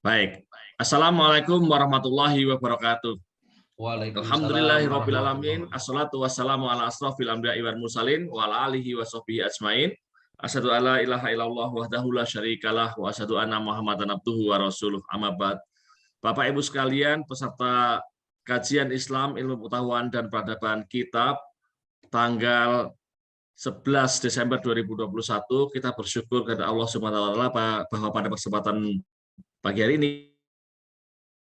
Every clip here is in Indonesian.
Baik. Assalamualaikum warahmatullahi wabarakatuh. Waalaikumsalam Alhamdulillahirabbil alamin. warahmatullahi wabarakatuh. Assalatu wassalamu ala asrofil anbiya'i wal mursalin wa ala alihi wa sahbihi ajmain. Asyhadu alla ilaha illallah wahdahu la syarikalah wa asyhadu anna Muhammadan abduhu wa rasuluh. Amma ba'd. Bapak Ibu sekalian, peserta kajian Islam, ilmu pengetahuan dan peradaban kitab tanggal 11 Desember 2021, kita bersyukur kepada Allah Subhanahu wa taala bahwa pada kesempatan pagi hari ini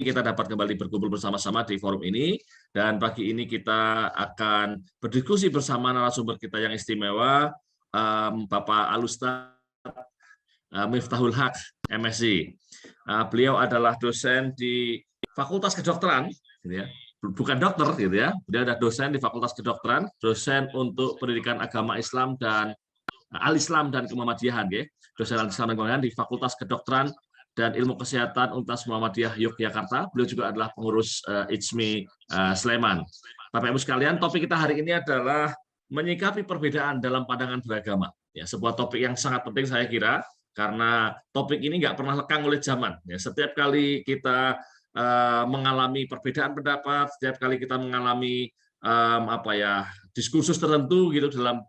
kita dapat kembali berkumpul bersama-sama di forum ini, dan pagi ini kita akan berdiskusi bersama narasumber kita yang istimewa, Bapak Alustad Miftahul Haq, MSc. Beliau adalah dosen di Fakultas Kedokteran, gitu ya. Bukan dokter, gitu ya. Beliau adalah dosen di Fakultas Kedokteran, dosen untuk pendidikan agama Islam dan Al-Islam dan Kemuhammadiyahan, ya. Dosen Al-Islam dan Kemuhammadiyahan di Fakultas Kedokteran dan Ilmu Kesehatan Universitas Muhammadiyah Yogyakarta. Beliau juga adalah pengurus IJMI Sleman. Bapak Ibu sekalian, topik kita hari ini adalah menyikapi perbedaan dalam pandangan beragama. Ya, sebuah topik yang sangat penting saya kira, karena topik ini nggak pernah lekang oleh zaman. Ya, setiap kali kita mengalami perbedaan pendapat, setiap kali kita mengalami diskursus tertentu gitu dalam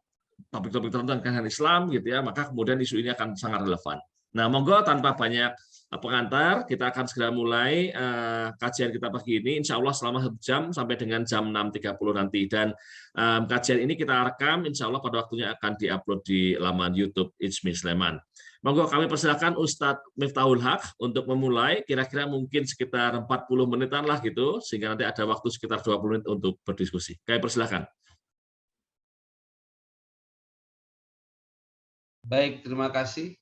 topik-topik tertentu tentang Islam gitu ya, maka kemudian isu ini akan sangat relevan. Nah, monggo tanpa banyak pengantar, kita akan segera mulai kajian kita pagi ini, insya Allah selama 1 jam sampai dengan jam 6.30 nanti. Dan kajian ini kita rekam, insya Allah pada waktunya akan diupload di laman YouTube IJMI Sleman. Monggo kami persilakan Ustadz Miftahul Haq untuk memulai, kira-kira mungkin sekitar 40 menitan lah gitu, sehingga nanti ada waktu sekitar 20 menit untuk berdiskusi. Kami persilakan. Baik, terima kasih.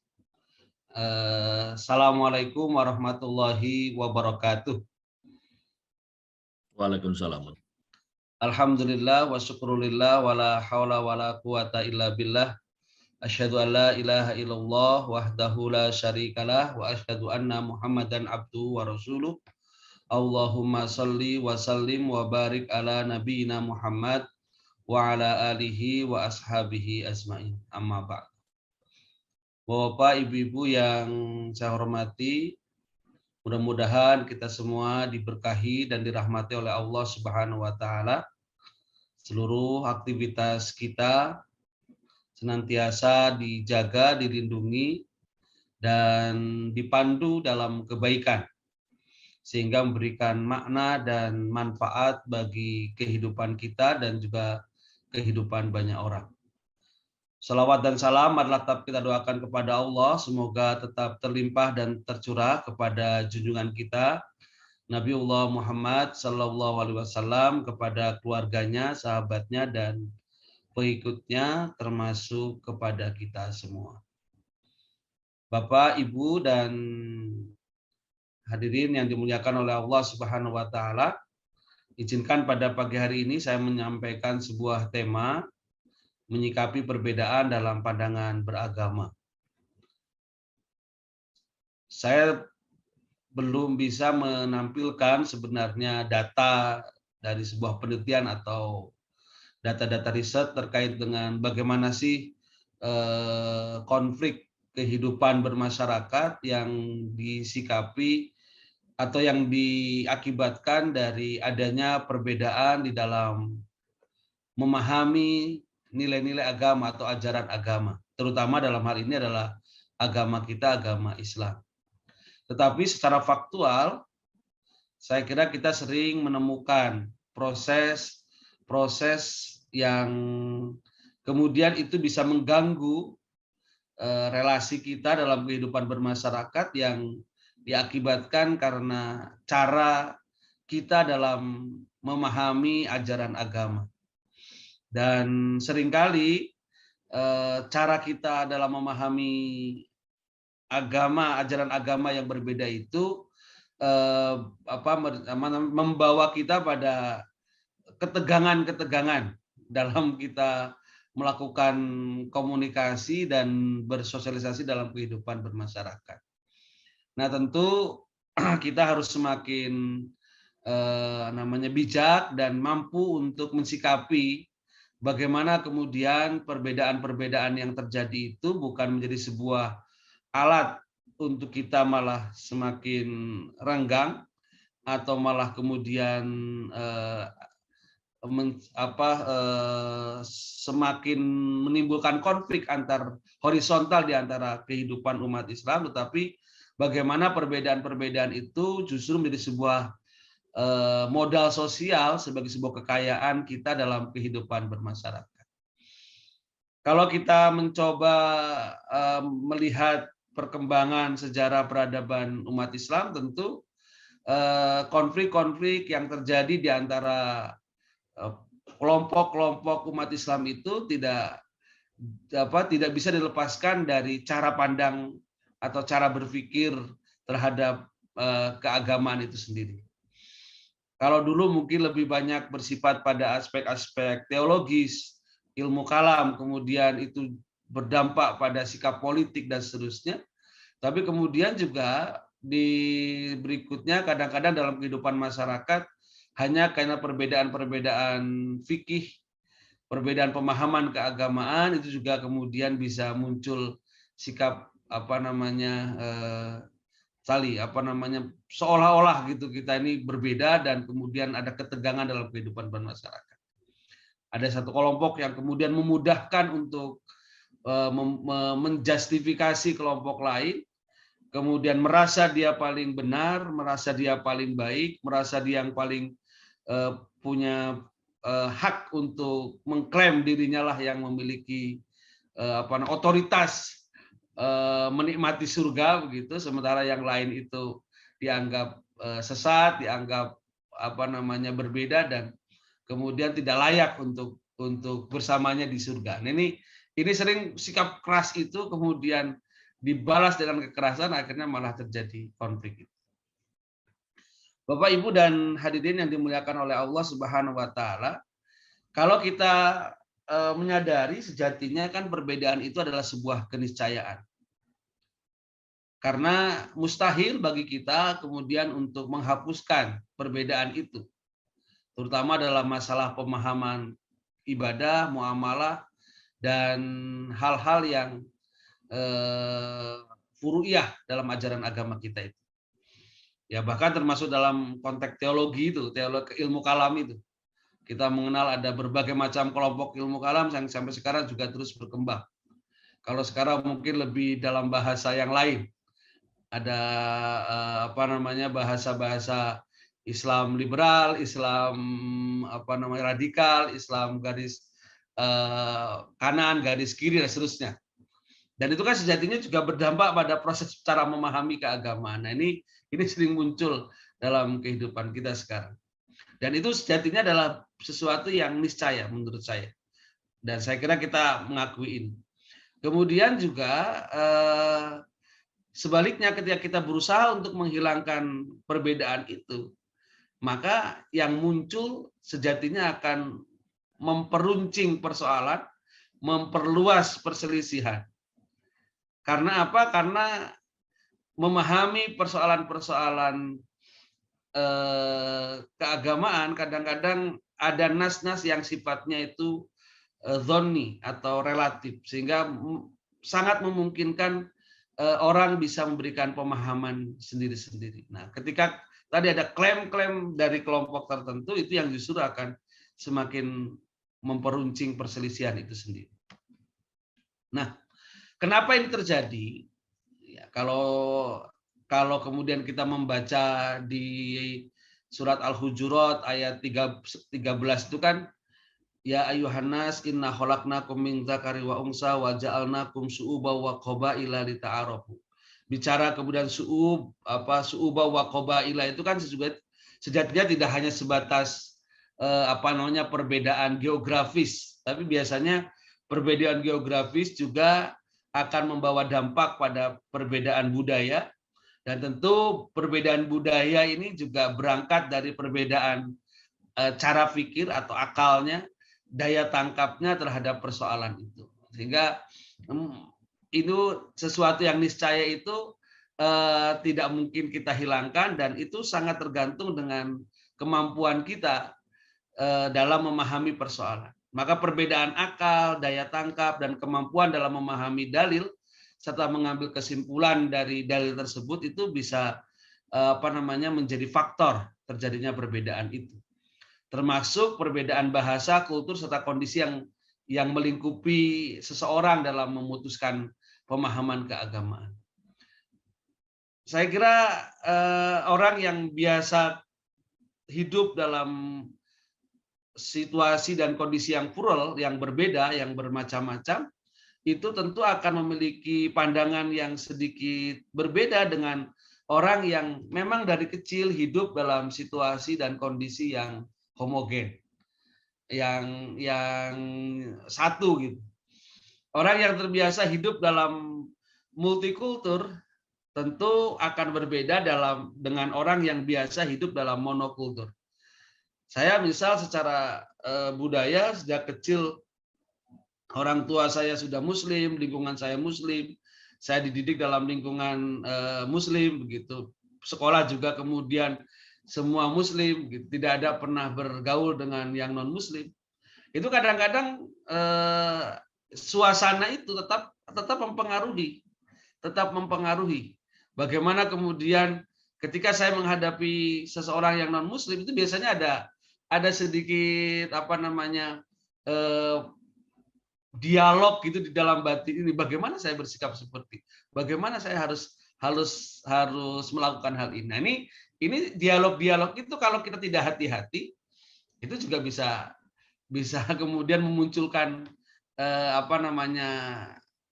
Assalamualaikum warahmatullahi wabarakatuh. Waalaikumsalam. Alhamdulillah wa syukrulillah wa la hawla wa la quwata illa billah. Asyhadu an la ilaha illallah wahdahu la syarikalah wa asyhadu anna Muhammadan abduhu wa rasuluh. Allahumma salli wa sallim wa barik ala nabiyyina Muhammad wa ala alihi wa ashabihi ajmain. Amma ba'd. Bapak, Ibu-ibu yang saya hormati, mudah-mudahan kita semua diberkahi dan dirahmati oleh Allah Subhanahu wa taala. Seluruh aktivitas kita senantiasa dijaga, dilindungi, dan dipandu dalam kebaikan, sehingga memberikan makna dan manfaat bagi kehidupan kita dan juga kehidupan banyak orang. Salawat dan salam adalah tetap kita doakan kepada Allah, semoga tetap terlimpah dan tercurah kepada junjungan kita Nabiullah Muhammad SAW, kepada keluarganya, sahabatnya, dan pengikutnya, termasuk kepada kita semua. Bapak, Ibu, dan hadirin yang dimuliakan oleh Allah Subhanahu wa taala, izinkan pada pagi hari ini saya menyampaikan sebuah tema menyikapi perbedaan dalam pandangan beragama. Saya belum bisa menampilkan sebenarnya data dari sebuah penelitian atau data-data riset terkait dengan bagaimana sih konflik kehidupan bermasyarakat yang disikapi atau yang diakibatkan dari adanya perbedaan di dalam memahami nilai-nilai agama atau ajaran agama, terutama dalam hal ini adalah agama kita, agama Islam. Tetapi secara faktual, saya kira kita sering menemukan proses yang kemudian itu bisa mengganggu relasi kita dalam kehidupan bermasyarakat yang diakibatkan karena cara kita dalam memahami ajaran agama. Dan seringkali cara kita dalam memahami agama, ajaran agama yang berbeda itu membawa kita pada ketegangan-ketegangan dalam kita melakukan komunikasi dan bersosialisasi dalam kehidupan bermasyarakat. Nah, tentu kita harus semakin bijak dan mampu untuk mensikapi bagaimana kemudian perbedaan-perbedaan yang terjadi itu bukan menjadi sebuah alat untuk kita malah semakin renggang atau malah kemudian semakin menimbulkan konflik antar horizontal di antara kehidupan umat Islam, tetapi bagaimana perbedaan-perbedaan itu justru menjadi sebuah modal sosial sebagai sebuah kekayaan kita dalam kehidupan bermasyarakat. Kalau kita mencoba melihat perkembangan sejarah peradaban umat Islam, tentu konflik-konflik yang terjadi di antara kelompok-kelompok umat Islam itu tidak bisa dilepaskan dari cara pandang atau cara berpikir terhadap keagamaan itu sendiri. Kalau dulu mungkin lebih banyak bersifat pada aspek-aspek teologis, ilmu kalam, kemudian itu berdampak pada sikap politik dan seterusnya. Tapi kemudian juga di berikutnya kadang-kadang dalam kehidupan masyarakat hanya karena perbedaan-perbedaan fikih, perbedaan pemahaman keagamaan itu juga kemudian bisa muncul sikap seolah-olah gitu kita ini berbeda dan kemudian ada ketegangan dalam kehidupan bermasyarakat. Ada satu kelompok yang kemudian memudahkan untuk menjustifikasi kelompok lain, kemudian merasa dia paling benar, merasa dia paling baik, merasa dia yang paling punya hak untuk mengklaim dirinya lah yang memiliki otoritas menikmati surga begitu, sementara yang lain itu dianggap sesat, dianggap berbeda dan kemudian tidak layak untuk bersamanya di surga. Nah, ini sering sikap keras itu kemudian dibalas dengan kekerasan, akhirnya malah terjadi konflik. Bapak, Ibu, dan hadirin yang dimuliakan oleh Allah Subhanahu wa Ta'ala, kalau kita menyadari sejatinya kan perbedaan itu adalah sebuah keniscayaan. Karena mustahil bagi kita kemudian untuk menghapuskan perbedaan itu, terutama dalam masalah pemahaman ibadah, muamalah, dan hal-hal yang furu'iyah dalam ajaran agama kita itu. Ya, bahkan termasuk dalam konteks teologi itu, teologi ilmu kalam itu. Kita mengenal ada berbagai macam kelompok ilmu kalam yang sampai sekarang juga terus berkembang. Kalau sekarang mungkin lebih dalam bahasa yang lain. Ada bahasa-bahasa Islam liberal, Islam radikal, Islam garis kanan, garis kiri, dan seterusnya. Dan itu kan sejatinya juga berdampak pada proses cara memahami keagamaan. Nah, ini sering muncul dalam kehidupan kita sekarang. Dan itu sejatinya adalah sesuatu yang niscaya menurut saya. Dan saya kira kita mengakui ini. Kemudian juga sebaliknya ketika kita berusaha untuk menghilangkan perbedaan itu, maka yang muncul sejatinya akan memperuncing persoalan, memperluas perselisihan. Karena apa? Karena memahami persoalan-persoalan keagamaan kadang-kadang ada nas-nas yang sifatnya itu dzonni atau relatif, sehingga sangat memungkinkan orang bisa memberikan pemahaman sendiri-sendiri. Nah, ketika tadi ada klaim-klaim dari kelompok tertentu, itu yang justru akan semakin memperuncing perselisihan itu sendiri. Nah, kenapa ini terjadi? Ya, kalau kemudian kita membaca di surat Al-Hujurat ayat 13 itu kan, ya ayuhan nas inna khalaqnakum min dzakari wa unsa wa ja'alnakum syu'uban wa qabaila lita'arafu. Bicara kemudian syu'uba wa qabaila itu kan sejatinya tidak hanya sebatas perbedaan geografis, tapi biasanya perbedaan geografis juga akan membawa dampak pada perbedaan budaya, dan tentu perbedaan budaya ini juga berangkat dari perbedaan cara pikir atau akalnya, daya tangkapnya terhadap persoalan itu. Sehingga itu sesuatu yang niscaya itu tidak mungkin kita hilangkan, dan itu sangat tergantung dengan kemampuan kita dalam memahami persoalan. Maka perbedaan akal, daya tangkap, dan kemampuan dalam memahami dalil serta mengambil kesimpulan dari dalil tersebut itu bisa menjadi faktor terjadinya perbedaan itu. Termasuk perbedaan bahasa, kultur serta kondisi yang melingkupi seseorang dalam memutuskan pemahaman keagamaan. Saya kira orang yang biasa hidup dalam situasi dan kondisi yang plural, yang berbeda, yang bermacam-macam, itu tentu akan memiliki pandangan yang sedikit berbeda dengan orang yang memang dari kecil hidup dalam situasi dan kondisi yang homogen, yang satu gitu. Orang yang terbiasa hidup dalam multikultur tentu akan berbeda dengan orang yang biasa hidup dalam monokultur. Saya misal secara budaya sejak kecil orang tua saya sudah Muslim, lingkungan saya Muslim, saya dididik dalam lingkungan Muslim begitu. Sekolah juga kemudian semua Muslim, gitu. Tidak ada pernah bergaul dengan yang non Muslim. Itu kadang-kadang suasana itu tetap mempengaruhi. Bagaimana kemudian ketika saya menghadapi seseorang yang non Muslim itu biasanya ada sedikit dialog gitu di dalam batin ini. Bagaimana saya bersikap bagaimana saya harus melakukan hal ini. Nah, ini dialog-dialog itu kalau kita tidak hati-hati itu juga bisa kemudian memunculkan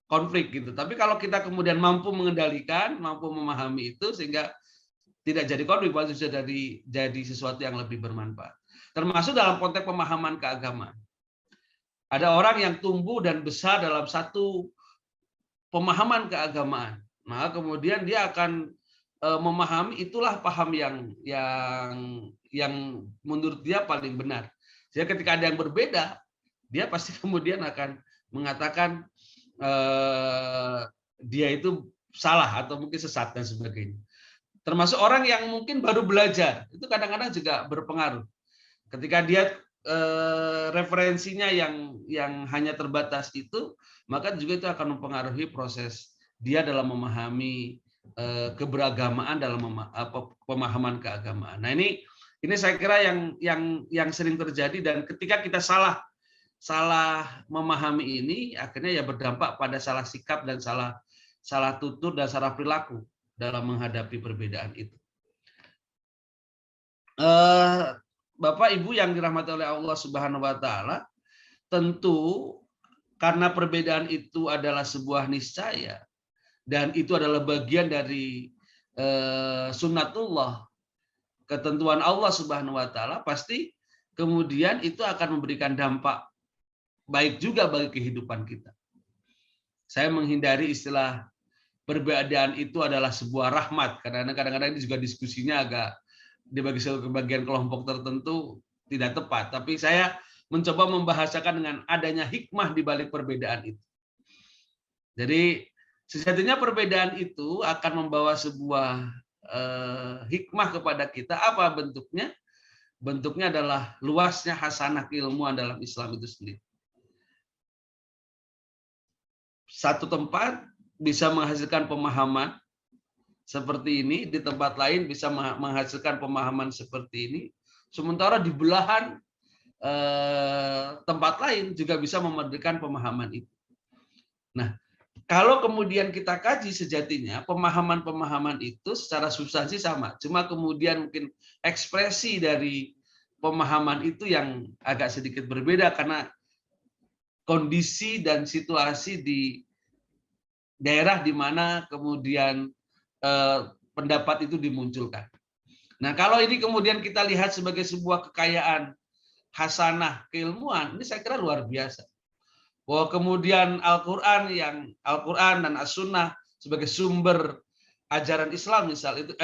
konflik gitu. Tapi kalau kita kemudian mampu mengendalikan, mampu memahami itu sehingga tidak jadi konflik, malah bisa jadi sesuatu yang lebih bermanfaat. Termasuk dalam konteks pemahaman keagamaan. Ada orang yang tumbuh dan besar dalam satu pemahaman keagamaan, maka kemudian dia akan memahami itulah paham yang menurut dia paling benar. Jadi ketika ada yang berbeda, dia pasti kemudian akan mengatakan dia itu salah atau mungkin sesat dan sebagainya. Termasuk orang yang mungkin baru belajar, itu kadang-kadang juga berpengaruh. Ketika dia referensinya yang hanya terbatas itu, maka juga itu akan mempengaruhi proses dia dalam memahami keberagamaan dalam pemahaman keagamaan. Nah, ini saya kira yang sering terjadi, dan ketika kita salah memahami ini, akhirnya ya berdampak pada salah sikap dan salah tutur dan salah perilaku dalam menghadapi perbedaan itu. Bapak Ibu yang dirahmati oleh Allah Subhanahu wa taala, tentu karena perbedaan itu adalah sebuah niscaya dan itu adalah bagian dari sunnatullah, ketentuan Allah Subhanahu wa taala, pasti kemudian itu akan memberikan dampak baik juga bagi kehidupan kita. Saya menghindari istilah perbedaan itu adalah sebuah rahmat, karena kadang-kadang ini juga diskusinya agak di bagian kelompok tertentu tidak tepat, tapi saya mencoba membahasakan dengan adanya hikmah di balik perbedaan itu. Jadi sejatinya perbedaan itu akan membawa sebuah hikmah kepada kita. Apa bentuknya? Bentuknya adalah luasnya hasanah keilmuan dalam Islam itu sendiri. Satu tempat bisa menghasilkan pemahaman seperti ini, di tempat lain bisa menghasilkan pemahaman seperti ini, sementara di belahan tempat lain juga bisa memberikan pemahaman itu. Nah, kalau kemudian kita kaji sejatinya pemahaman-pemahaman itu secara substansi sama, cuma kemudian mungkin ekspresi dari pemahaman itu yang agak sedikit berbeda karena kondisi dan situasi di daerah di mana kemudian pendapat itu dimunculkan. Nah, kalau ini kemudian kita lihat sebagai sebuah kekayaan hasanah keilmuan, ini saya kira luar biasa. Bahwa kemudian Al-Quran dan As-Sunnah sebagai sumber ajaran Islam, misal itu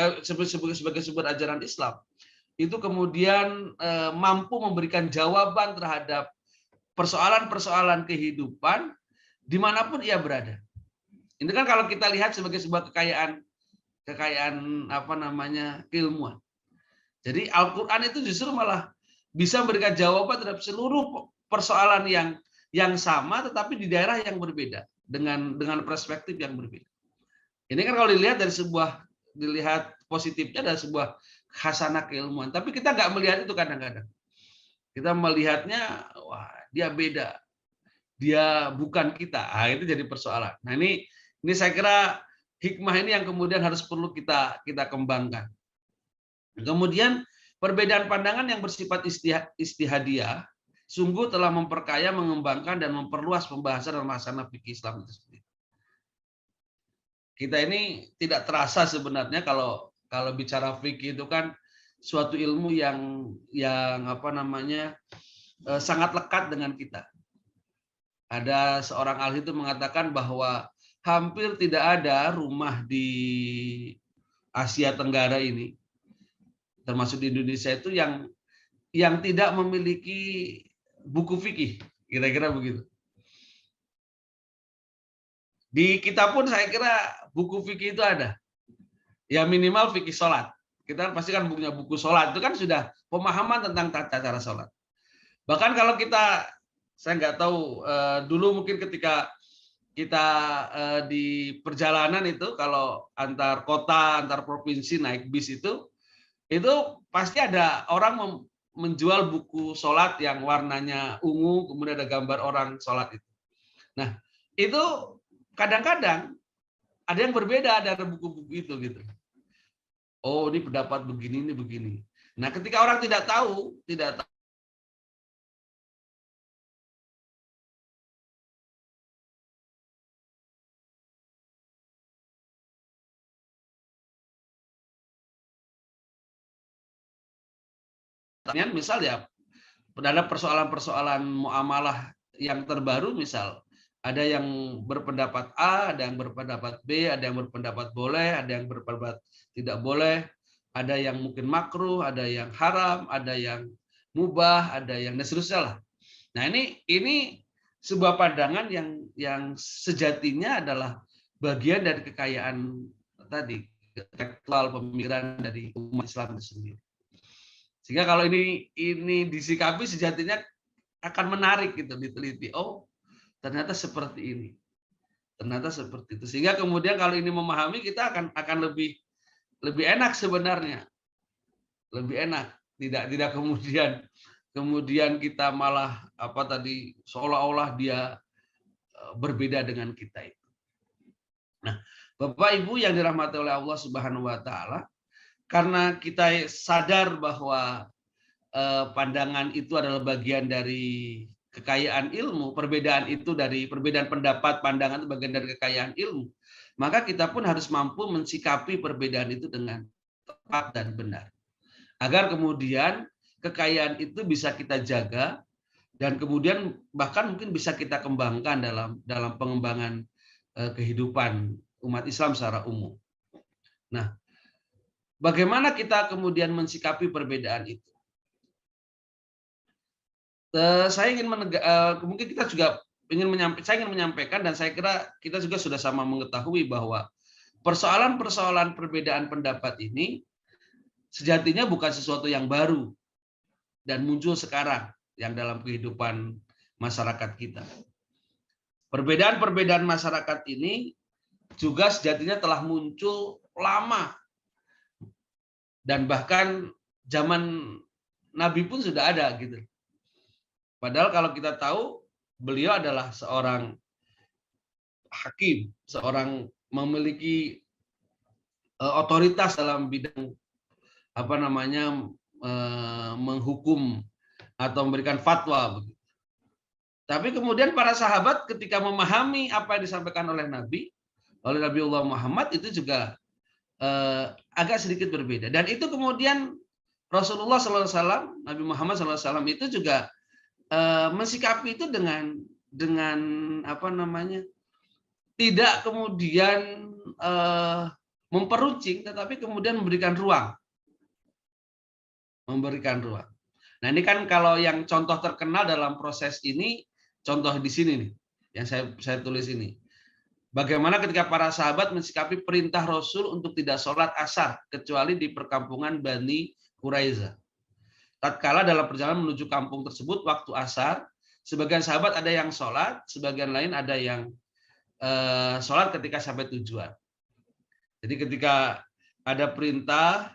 sebagai sumber ajaran Islam, itu kemudian mampu memberikan jawaban terhadap persoalan-persoalan kehidupan dimanapun ia berada. Ini kan kalau kita lihat sebagai sebuah kekayaan keilmuan. Jadi Al-Quran itu justru malah bisa memberikan jawaban terhadap seluruh persoalan yang sama tetapi di daerah yang berbeda, dengan perspektif yang berbeda. Ini kan kalau dilihat positifnya adalah sebuah khasanah keilmuan, tapi kita nggak melihat itu kadang-kadang. Kita melihatnya, wah dia beda, dia bukan kita. Itu jadi persoalan. Nah ini saya kira hikmah ini yang kemudian harus perlu kita kembangkan. Kemudian perbedaan pandangan yang bersifat istihadiyah sungguh telah memperkaya, mengembangkan dan memperluas pembahasan dalam masalah fikih Islam itu sendiri. Kita ini tidak terasa sebenarnya kalau bicara fikih itu kan suatu ilmu yang sangat lekat dengan kita. Ada seorang ahli itu mengatakan bahwa hampir tidak ada rumah di Asia Tenggara ini, termasuk di Indonesia itu yang tidak memiliki buku fikih, kira-kira begitu. Di kita pun saya kira buku fikih itu ada. Ya minimal fikih sholat. Kita pasti kan punya buku sholat, itu kan sudah pemahaman tentang tata cara sholat. Bahkan kalau saya nggak tahu, dulu mungkin ketika kita di perjalanan itu, kalau antar kota, antar provinsi naik bis itu pasti ada orang menjual buku sholat yang warnanya ungu, kemudian ada gambar orang sholat itu. Nah, itu kadang-kadang ada yang berbeda dari buku-buku itu gitu. Oh, ini pendapat begini, ini begini. Nah, ketika orang tidak tahu misal ya, ada persoalan-persoalan muamalah yang terbaru, misal ada yang berpendapat A, ada yang berpendapat B, ada yang berpendapat boleh, ada yang berpendapat tidak boleh, ada yang mungkin makruh, ada yang haram, ada yang mubah, ada yang dan seterusnya lah. Nah, ini sebuah pandangan yang sejatinya adalah bagian dari kekayaan tadi, intelektual pemikiran dari umat Islam itu sendiri. Sehingga kalau ini disikapi sejatinya akan menarik gitu, diteliti. Oh, ternyata seperti ini. Ternyata seperti itu. Sehingga kemudian kalau ini memahami, kita akan lebih enak sebenarnya. Lebih enak. Tidak kemudian kita malah seolah-olah dia berbeda dengan kita itu. Nah, Bapak Ibu yang dirahmati oleh Allah Subhanahu wa taala, karena kita sadar bahwa pandangan itu adalah bagian dari kekayaan ilmu, perbedaan pendapat, pandangan itu bagian dari kekayaan ilmu, maka kita pun harus mampu mensikapi perbedaan itu dengan tepat dan benar. Agar kemudian kekayaan itu bisa kita jaga dan kemudian bahkan mungkin bisa kita kembangkan dalam pengembangan kehidupan umat Islam secara umum. Nah, bagaimana kita kemudian mensikapi perbedaan itu? Saya ingin mungkin kita juga saya ingin menyampaikan, dan saya kira kita juga sudah sama mengetahui bahwa persoalan-persoalan perbedaan pendapat ini sejatinya bukan sesuatu yang baru dan muncul sekarang yang dalam kehidupan masyarakat kita. Perbedaan-perbedaan masyarakat ini juga sejatinya telah muncul lama. Dan bahkan zaman Nabi pun sudah ada gitu. Padahal kalau kita tahu beliau adalah seorang hakim, seorang memiliki otoritas dalam bidang menghukum atau memberikan fatwa. Tapi kemudian para sahabat ketika memahami apa yang disampaikan oleh Nabiullah Muhammad itu juga agak sedikit berbeda. Dan itu kemudian Rasulullah SAW, Nabi Muhammad SAW itu juga mensikapi itu dengan tidak kemudian memperuncing, tetapi kemudian memberikan ruang. Nah, ini kan kalau yang contoh terkenal dalam proses ini, contoh di sini nih, yang saya tulis ini. Bagaimana ketika para sahabat mensikapi perintah Rasul untuk tidak sholat asar kecuali di perkampungan Bani Quraiza. Tatkala dalam perjalanan menuju kampung tersebut waktu asar, sebagian sahabat ada yang sholat, sebagian lain ada yang sholat ketika sampai tujuan. Jadi ketika ada perintah,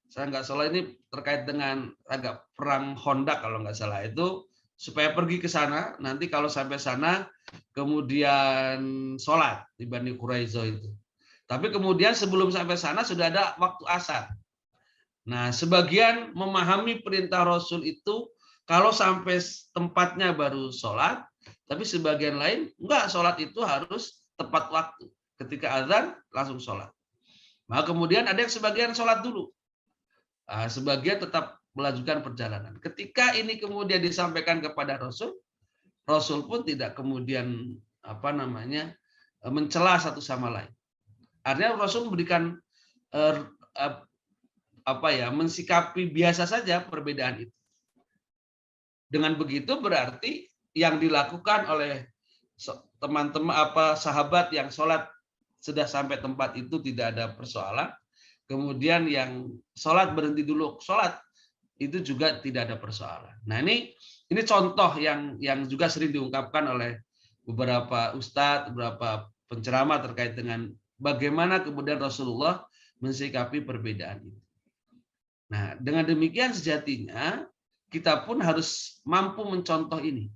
saya nggak salah ini terkait dengan agak perang Honda kalau nggak salah, itu supaya pergi ke sana, nanti kalau sampai sana kemudian sholat di Bani Quraizo itu. Tapi kemudian sebelum sampai sana sudah ada waktu asar. Nah, sebagian memahami perintah Rasul itu kalau sampai tempatnya baru sholat, tapi sebagian lain enggak, sholat itu harus tepat waktu. Ketika azan langsung sholat. Maka kemudian ada yang sebagian sholat dulu. Nah, sebagian tetap melanjutkan perjalanan. Ketika ini kemudian disampaikan kepada Rasul, Rasul pun tidak kemudian mencela satu sama lain. Artinya Rasul memberikan mensikapi biasa saja perbedaan itu. Dengan begitu berarti yang dilakukan oleh teman-teman sahabat yang sholat sudah sampai tempat itu tidak ada persoalan. Kemudian yang sholat berhenti dulu sholat itu juga tidak ada persoalan. Nah ini contoh yang juga sering diungkapkan oleh beberapa ustadz, beberapa penceramah terkait dengan bagaimana kemudian Rasulullah mensikapi perbedaan itu. Nah dengan demikian sejatinya kita pun harus mampu mencontoh ini.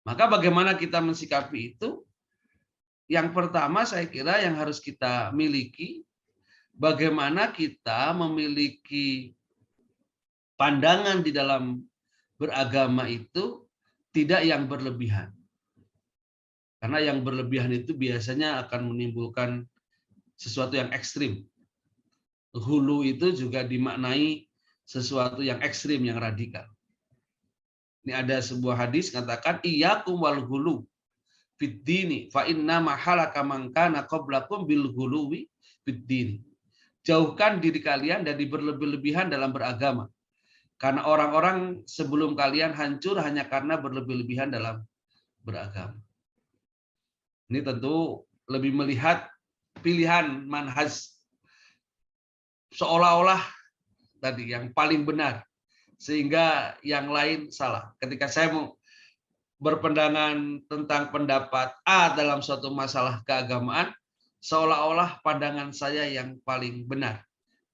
Maka bagaimana kita mensikapi itu? Yang pertama saya kira yang harus kita miliki, bagaimana kita memiliki pandangan di dalam beragama itu tidak yang berlebihan. Karena yang berlebihan itu biasanya akan menimbulkan sesuatu yang ekstrim. Hulu itu juga dimaknai sesuatu yang ekstrim, yang radikal. Ini ada sebuah hadis katakan, iyyakum wal hulu fid dini fa inna ma halaka man kana qablakum bil huluwi fid dini. Jauhkan diri kalian dari berlebih-lebihan dalam beragama. Karena orang-orang sebelum kalian hancur hanya karena berlebih-lebihan dalam beragama. Ini tentu lebih melihat pilihan manhaj seolah-olah tadi yang paling benar, sehingga yang lain salah. Ketika saya mau berpandangan tentang pendapat A dalam suatu masalah keagamaan, seolah-olah pandangan saya yang paling benar,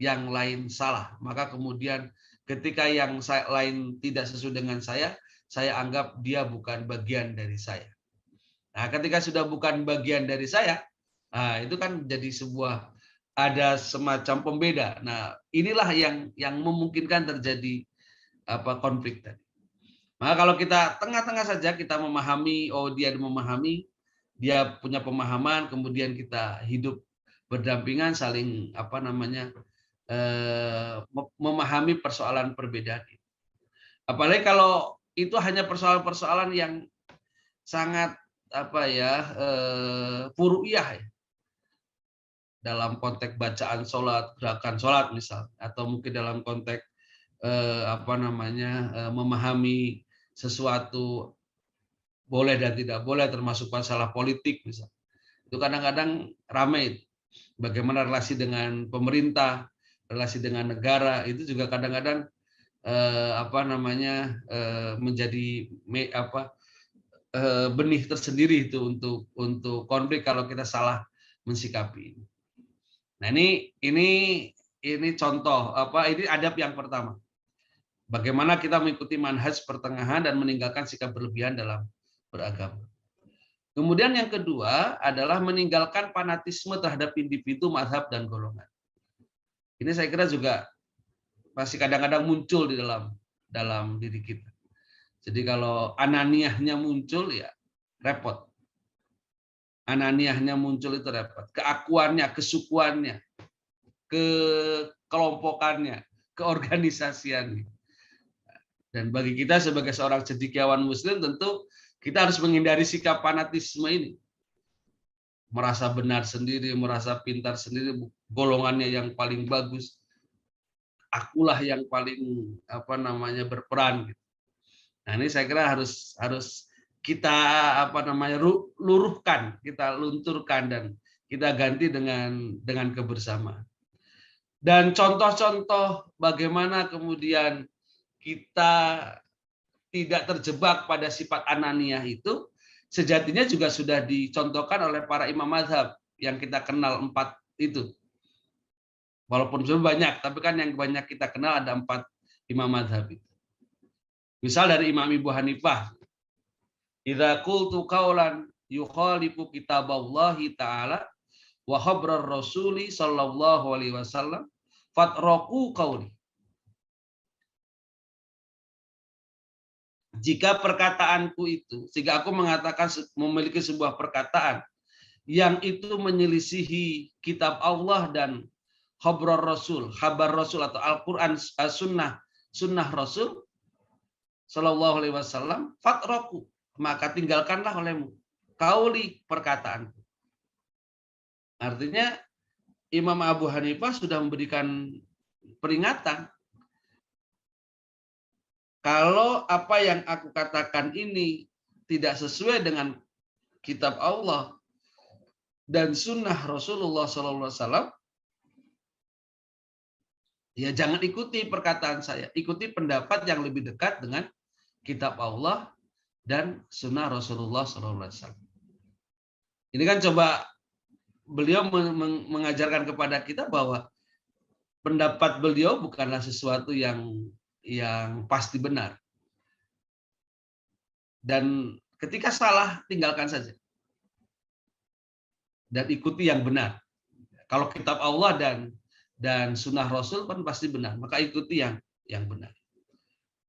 yang lain salah. Maka kemudian ketika yang lain tidak sesuai dengan saya anggap dia bukan bagian dari saya. Nah, ketika sudah bukan bagian dari saya, itu kan jadi sebuah ada semacam pembeda. Nah, inilah yang memungkinkan terjadi konflik tadi. Maka kalau kita tengah-tengah saja kita memahami, oh dia memahami, dia punya pemahaman, kemudian kita hidup berdampingan, saling memahami persoalan perbedaan itu. Apalagi kalau itu hanya persoalan-persoalan yang sangat furu'iyah ya. Dalam konteks bacaan sholat, gerakan sholat misal, atau mungkin dalam konteks memahami sesuatu boleh dan tidak boleh, termasuk masalah politik misal. Itu kadang-kadang ramai. Bagaimana relasi dengan pemerintah, relasi dengan negara, itu juga kadang-kadang menjadi benih tersendiri itu untuk konflik kalau kita salah mensikapi. Nah ini contoh ini adab yang pertama. Bagaimana kita mengikuti manhaj pertengahan dan meninggalkan sikap berlebihan dalam beragama. Kemudian yang kedua adalah meninggalkan fanatisme terhadap individu, mazhab, dan golongan. Ini saya kira juga masih kadang-kadang muncul di dalam diri kita. Jadi kalau ananiahnya muncul ya repot. Ananiahnya muncul itu repot. Keakuannya, kesukuannya, kekelompokannya, keorganisasiannya. Dan bagi kita sebagai seorang cendekiawan muslim tentu kita harus menghindari sikap fanatisme ini. Merasa benar sendiri, merasa pintar sendiri, golongannya yang paling bagus. Akulah yang paling berperan. Nah, ini saya kira harus kita luruhkan, kita lunturkan dan kita ganti dengan kebersamaan. Dan contoh-contoh bagaimana kemudian kita tidak terjebak pada sifat ananiah itu sejatinya juga sudah dicontohkan oleh para imam mazhab yang kita kenal 4 itu. Walaupun sebenarnya banyak, tapi kan yang banyak kita kenal ada 4 imam mazhab itu. Misal dari Imam Ibu Hanifah, idza qultu qaulan yukhalifu kitaballahi ta'ala wa khabrar rasuli sallallahu alaihi wasallam fatraqu qauli. Jika perkataanku itu, jika aku mengatakan memiliki sebuah perkataan yang itu menyelisihi kitab Allah dan khabar Rasul atau Al-Quran, sunnah Rasul Sallallahu Alaihi Wasallam, fatraku, maka tinggalkanlah olehmu kauli perkataanku. Artinya Imam Abu Hanifah sudah memberikan peringatan, kalau apa yang aku katakan ini tidak sesuai dengan kitab Allah dan sunnah Rasulullah SAW, ya jangan ikuti perkataan saya, ikuti pendapat yang lebih dekat dengan kitab Allah dan sunnah Rasulullah SAW. Ini kan coba beliau mengajarkan kepada kita bahwa pendapat beliau bukanlah sesuatu yang pasti benar. Dan ketika salah, tinggalkan saja. Dan ikuti yang benar. Kalau kitab Allah dan sunnah Rasul kan pasti benar, maka ikuti yang benar.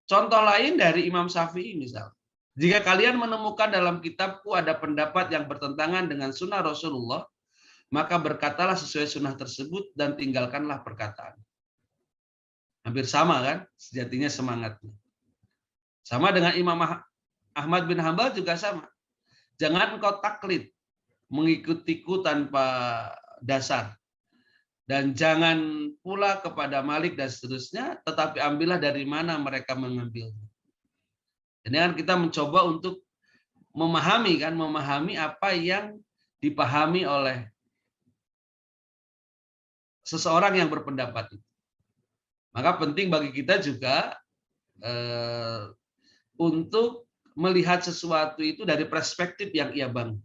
Contoh lain dari Imam Syafi'i misal. Jika kalian menemukan dalam kitabku ada pendapat yang bertentangan dengan sunnah Rasulullah, maka berkatalah sesuai sunnah tersebut dan tinggalkanlah perkataan. Hampir sama kan sejatinya semangatnya. Sama dengan Imam Ahmad bin Hambal juga sama. Jangan engkau taklid, mengikutiku tanpa dasar. Dan jangan pula kepada Malik dan seterusnya, tetapi ambillah dari mana mereka mengambilnya. Ini kan kita mencoba untuk memahami apa yang dipahami oleh seseorang yang berpendapat itu. Maka penting bagi kita juga untuk melihat sesuatu itu dari perspektif yang ia bangun.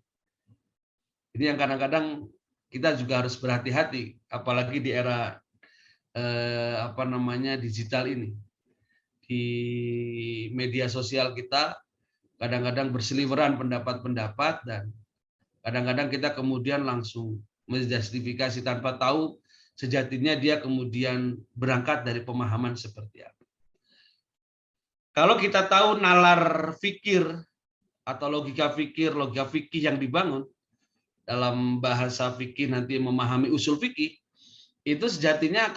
Ini yang kadang-kadang kita juga harus berhati-hati, apalagi di era digital ini. Di media sosial kita kadang-kadang berseliweran pendapat-pendapat dan kadang-kadang kita kemudian langsung menjustifikasi tanpa tahu sejatinya dia kemudian berangkat dari pemahaman seperti apa. Kalau kita tahu nalar fikir atau logika fikih yang dibangun dalam bahasa fikih nanti memahami usul fikih, itu sejatinya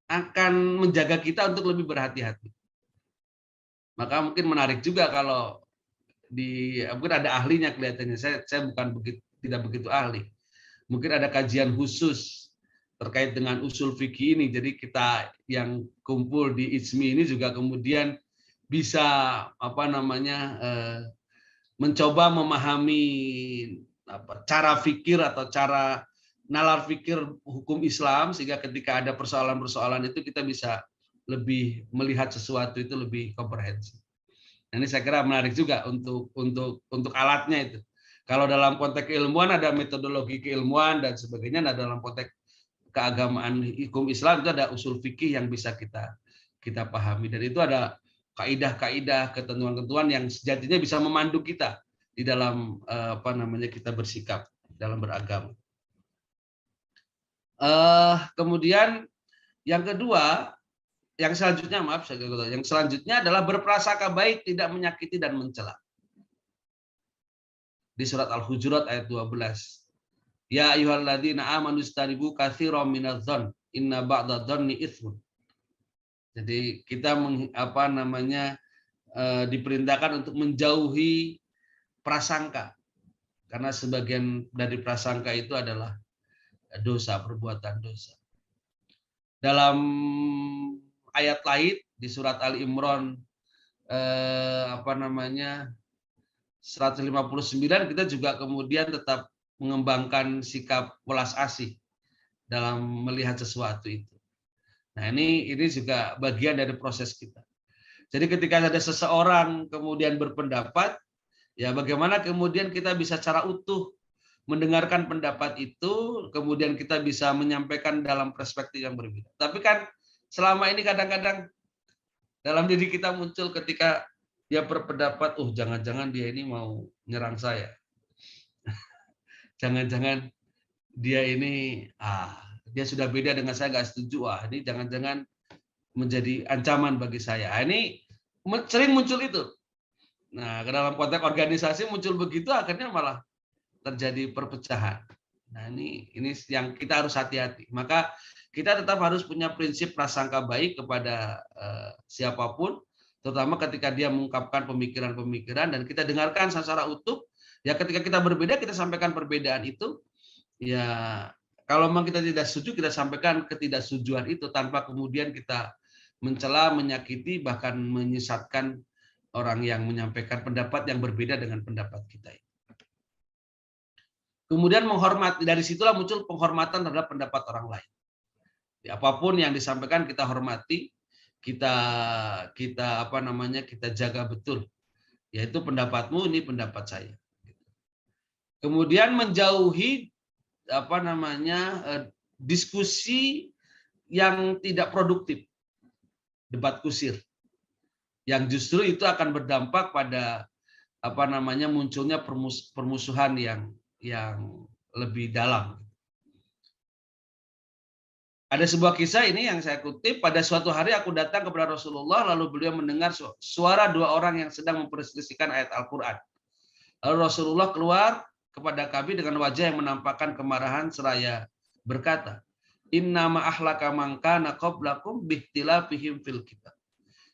akan menjaga kita untuk lebih berhati-hati. Maka mungkin menarik juga kalau mungkin ada ahlinya kelihatannya. Saya tidak begitu ahli. Mungkin ada kajian khusus terkait dengan usul fikih ini. Jadi kita yang kumpul di IJMI ini juga kemudian bisa mencoba memahami cara fikir atau cara nalar fikir hukum Islam, sehingga ketika ada persoalan-persoalan itu kita bisa lebih melihat sesuatu itu lebih komprehensif. Nah, ini saya kira menarik juga untuk alatnya itu. Kalau dalam konteks keilmuan ada metodologi keilmuan dan sebagainya, nah dalam konteks keagamaan hukum Islam itu ada usul fikih yang bisa kita pahami, dan itu ada kaidah-kaidah, ketentuan-ketentuan yang sejatinya bisa memandu kita di dalam kita bersikap dalam beragama. Kemudian yang kedua, yang selanjutnya adalah berprasangka baik, tidak menyakiti dan mencela. Di surat Al-Hujurat ayat 12. Ya ayyuhalladzina amanu istanibu katsiran minadh-dhonn inna ba'dadh-dhonni itsmun. Jadi kita diperintahkan untuk menjauhi prasangka, karena sebagian dari prasangka itu adalah dosa, perbuatan dosa. Dalam ayat lain di surat Ali Imran 159 kita juga kemudian tetap mengembangkan sikap welas asih dalam melihat sesuatu itu. Nah, ini juga bagian dari proses kita. Jadi ketika ada seseorang kemudian berpendapat, Ya, bagaimana kemudian kita bisa secara utuh mendengarkan pendapat itu, kemudian kita bisa menyampaikan dalam perspektif yang berbeda. Tapi kan selama ini kadang-kadang dalam diri kita muncul ketika dia berpendapat, oh jangan-jangan dia ini mau nyerang saya. Jangan-jangan dia ini, dia sudah beda dengan saya, nggak setuju. Ini jangan-jangan menjadi ancaman bagi saya. Ini sering muncul itu. Nah, ke dalam konteks organisasi muncul begitu, akhirnya malah terjadi perpecahan. Nah, ini yang kita harus hati-hati. Maka kita tetap harus punya prinsip prasangka baik kepada siapapun, terutama ketika dia mengungkapkan pemikiran-pemikiran dan kita dengarkan secara utuh. Ya, ketika kita berbeda, kita sampaikan perbedaan itu. Ya, kalau memang kita tidak setuju, kita sampaikan ketidaksetujuan itu tanpa kemudian kita mencela, menyakiti, bahkan menyesatkan orang yang menyampaikan pendapat yang berbeda dengan pendapat kita. Kemudian menghormati, dari situlah muncul penghormatan terhadap pendapat orang lain. Apapun yang disampaikan kita hormati, kita jaga betul. Yaitu pendapatmu, ini pendapat saya. Kemudian menjauhi diskusi yang tidak produktif, debat kusir, yang justru itu akan berdampak pada munculnya permusuhan yang lebih dalam. Ada sebuah kisah ini yang saya kutip, pada suatu hari aku datang kepada Rasulullah, lalu beliau mendengar suara dua orang yang sedang memperselisihkan ayat Al-Quran. Lalu Rasulullah keluar kepada kami dengan wajah yang menampakkan kemarahan seraya berkata, Innama ahlaka man kana qablakum bikhtilafihim fil kitab.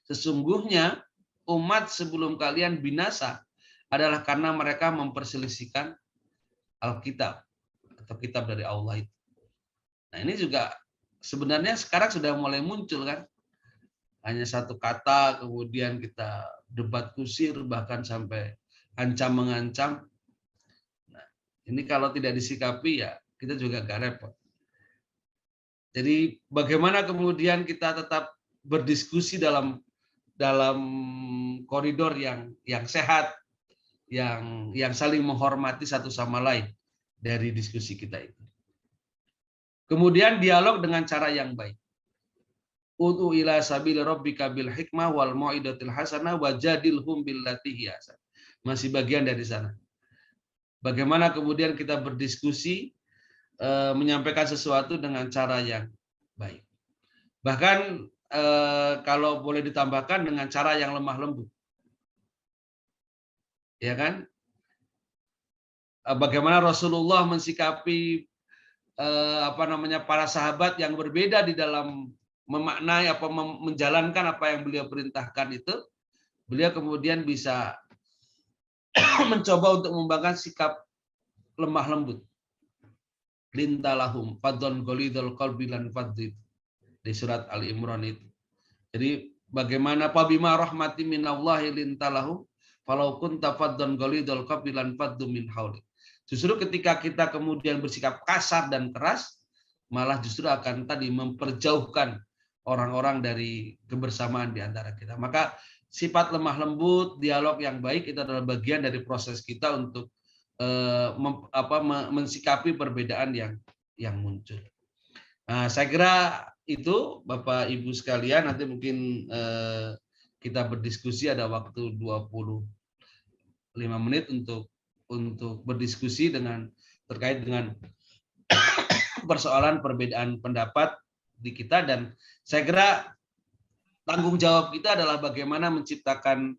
Sesungguhnya umat sebelum kalian binasa adalah karena mereka memperselisihkan Alkitab atau kitab dari Allah itu. Nah, ini juga sebenarnya sekarang sudah mulai muncul kan. Hanya satu kata kemudian kita debat kusir bahkan sampai ancam-mengancam. Nah, ini kalau tidak disikapi ya kita juga agak repot. Jadi bagaimana kemudian kita tetap berdiskusi dalam koridor yang sehat, yang saling menghormati satu sama lain dari diskusi kita itu. Kemudian dialog dengan cara yang baik. Ud'u ila sabili rabbika bil hikmah wal mau'idatil hasanah wajadilhum billati hiya ahsan. Masih bagian dari sana. Bagaimana kemudian kita berdiskusi, menyampaikan sesuatu dengan cara yang baik. Bahkan kalau boleh ditambahkan dengan cara yang lemah lembut. Ya kan? Bagaimana Rasulullah mensikapi para sahabat yang berbeda di dalam memaknai menjalankan apa yang beliau perintahkan itu, beliau kemudian bisa mencoba untuk mengembangkan sikap lemah lembut. Lintalahum fadhon golidul qalbi lan fadhid di surat Ali Imran itu. Jadi bagaimana pabima rahmati minallahi lintalahum falau kunta fadhon golidul qalbi lan faddu min hauli. Justru ketika kita kemudian bersikap kasar dan keras, malah justru akan tadi memperjauhkan orang-orang dari kebersamaan di antara kita. Maka sifat lemah lembut, dialog yang baik itu adalah bagian dari proses kita untuk mensikapi perbedaan yang muncul. Nah, saya kira itu Bapak Ibu sekalian, nanti mungkin kita berdiskusi, ada waktu 25 menit untuk berdiskusi terkait dengan persoalan perbedaan pendapat di kita, dan saya kira tanggung jawab kita adalah bagaimana menciptakan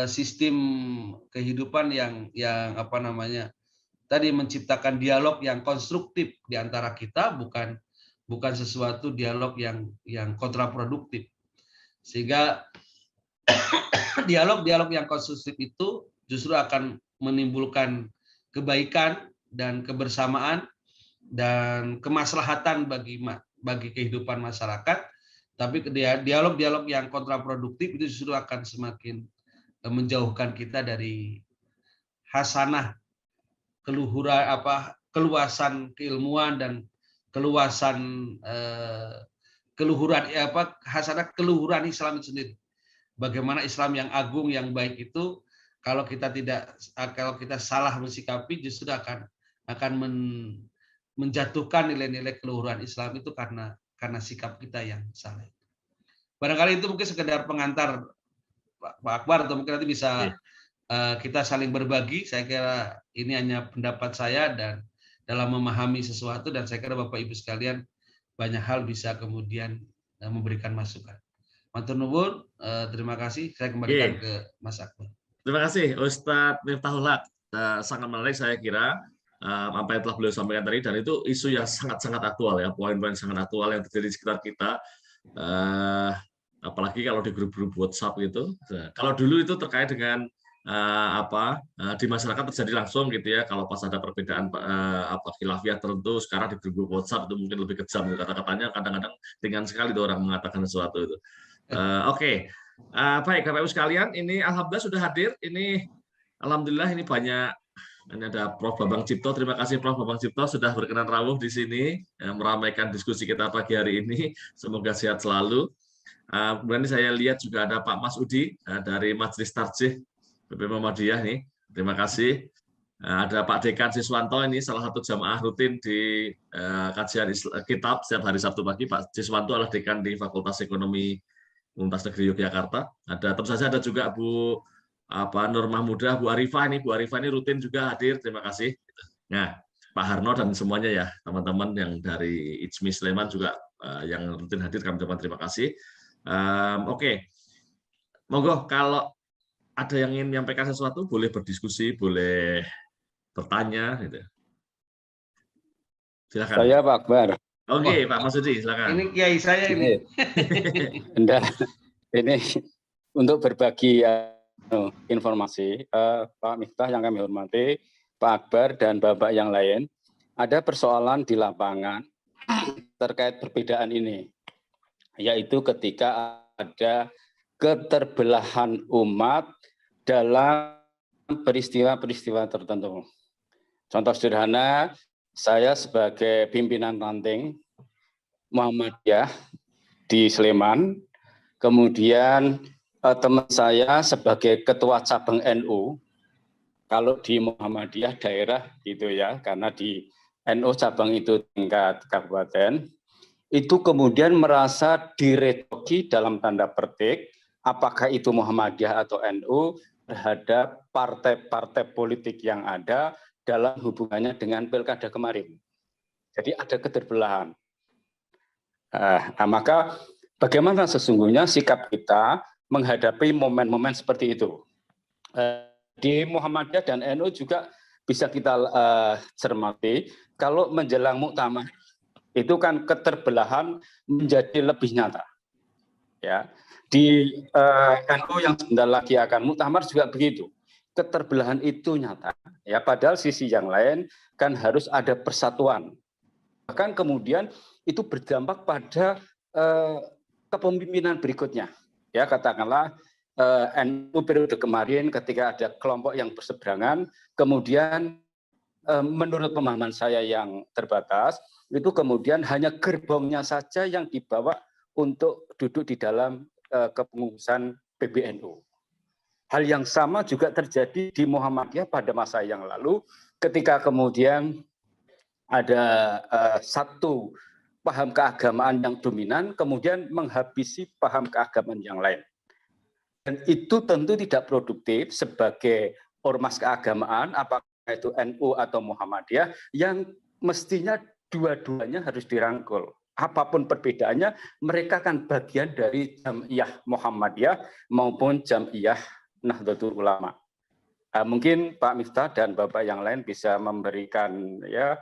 sistem kehidupan yang menciptakan dialog yang konstruktif di antara kita, bukan sesuatu dialog yang kontraproduktif. Sehingga dialog yang konstruktif itu justru akan menimbulkan kebaikan dan kebersamaan dan kemaslahatan bagi kehidupan masyarakat. Tapi dialog yang kontraproduktif itu justru akan semakin menjauhkan kita dari hasanah keluasan keilmuan dan hasanah keluhuran Islam itu sendiri. Bagaimana Islam yang agung, yang baik itu kalau kita salah mensikapi, justru akan menjatuhkan nilai-nilai keluhuran Islam itu karena sikap kita yang salah. Barangkali itu mungkin sekedar pengantar Pak Akbar, atau mungkin nanti bisa kita saling berbagi. Saya kira ini hanya pendapat saya dan dalam memahami sesuatu, dan saya kira Bapak Ibu sekalian banyak hal bisa kemudian memberikan masukan. Matur nuwun, terima kasih. Saya kembalikan ke Mas Akbar. Terima kasih Ustadz Miftahul Haq. Sangat menarik saya kira apa yang telah beliau sampaikan tadi, dan itu isu yang sangat-sangat aktual ya, poin-poin sangat aktual yang terjadi di sekitar kita. Apalagi kalau di grup-grup WhatsApp gitu. Kalau dulu itu terkait dengan di masyarakat terjadi langsung gitu ya. Kalau pas ada perbedaan khilafiyah tertentu, sekarang di grup WhatsApp itu mungkin lebih kejam kata-katanya, kadang-kadang ringan sekali tuh orang mengatakan sesuatu itu. Oke. Baik Bapak Ibu sekalian, ini alhamdulillah sudah hadir. Ini alhamdulillah ini banyak. Ini ada Prof. Bambang Cipto. Terima kasih Prof. Bambang Cipto sudah berkenan rawuh di sini meramaikan diskusi kita pagi hari ini. Semoga sehat selalu. Kemudian saya lihat juga ada Pak Mas Udi dari Majelis Tarjih PP Muhammadiyah nih. Terima kasih. Ada Pak Dekan Siswanto, ini salah satu jamaah rutin di kajian kitab setiap hari Sabtu pagi. Pak Siswanto adalah dekan di Fakultas Ekonomi Universitas Negeri Yogyakarta. Tentu saja ada juga Bu Nur Mahmudah, Bu Arifah ini rutin juga hadir. Terima kasih. Nah, Pak Harno dan semuanya ya, teman-teman yang dari IJMI Sleman juga yang rutin hadir, kami ucapkan terima kasih. Oke. Monggo kalau ada yang ingin menyampaikan sesuatu boleh berdiskusi, boleh bertanya gitu. Silakan. Saya Pak Akbar. Oke, Pak Masudi, silakan. Ini kiai saya ini. Ini untuk berbagi informasi, Pak Miftah yang kami hormati, Pak Akbar dan Bapak yang lain, ada persoalan di lapangan terkait perbedaan ini, yaitu ketika ada keterbelahan umat dalam peristiwa-peristiwa tertentu. Contoh sederhana, saya sebagai pimpinan ranting Muhammadiyah di Sleman, kemudian teman saya sebagai ketua cabang NU, kalau di Muhammadiyah daerah gitu ya, karena di NU cabang itu tingkat kabupaten, itu kemudian merasa diretoki dalam tanda petik, apakah itu Muhammadiyah atau NU terhadap partai-partai politik yang ada dalam hubungannya dengan pilkada kemarin. Jadi ada keterbelahan. Maka bagaimana sesungguhnya sikap kita menghadapi momen-momen seperti itu? Di Muhammadiyah dan NU juga bisa kita cermati, kalau menjelang muktamar itu kan keterbelahan menjadi lebih nyata. Ya, di NU yang sebentar lagi akan muktamar juga begitu. Keterbelahan itu nyata. Ya, padahal sisi yang lain kan harus ada persatuan. Bahkan kemudian itu berdampak pada kepemimpinan berikutnya. Ya, katakanlah NU periode kemarin ketika ada kelompok yang berseberangan, kemudian menurut pemahaman saya yang terbatas, itu kemudian hanya gerbongnya saja yang dibawa untuk duduk di dalam kepengurusan PBNU. Hal yang sama juga terjadi di Muhammadiyah pada masa yang lalu, ketika kemudian ada satu paham keagamaan yang dominan, kemudian menghabisi paham keagamaan yang lain. Dan itu tentu tidak produktif sebagai ormas keagamaan, apakah itu NU atau Muhammadiyah, yang mestinya dua-duanya harus dirangkul. Apapun perbedaannya, mereka kan bagian dari Jam'iyah Muhammadiyah maupun Jam'iyah Nahdlatul Ulama. Mungkin Pak Miftah dan Bapak yang lain bisa memberikan ya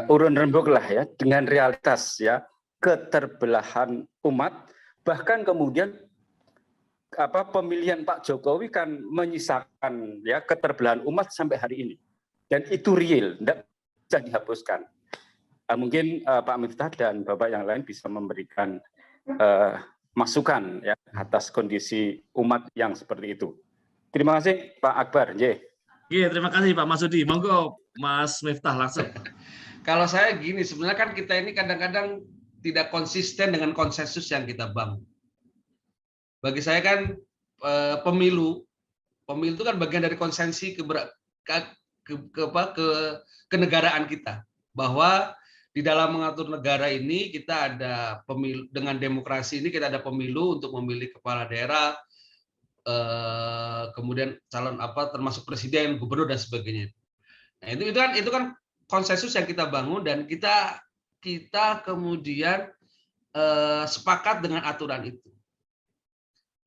urun rembuk lah ya dengan realitas ya keterbelahan umat, bahkan kemudian pemilihan Pak Jokowi kan menyisakan ya keterbelahan umat sampai hari ini, dan itu real, tidak bisa dihapuskan. Mungkin Pak Miftah dan Bapak yang lain bisa memberikan masukan ya atas kondisi umat yang seperti itu. Terima kasih Pak Akbar. Iya, terima kasih Pak Masudi. Monggo Mas Miftah langsung. Kalau saya gini, sebenarnya kan kita ini kadang-kadang tidak konsisten dengan konsensus yang kita bangun. Bagi saya kan pemilu Pemilu itu kan bagian dari konsensi kenegaraan kita, bahwa di dalam mengatur negara ini kita ada pemilu, dengan demokrasi ini kita ada pemilu untuk memilih kepala daerah, kemudian calon termasuk presiden, gubernur dan sebagainya. Nah, itu kan konsensus yang kita bangun, dan kita kemudian sepakat dengan aturan itu.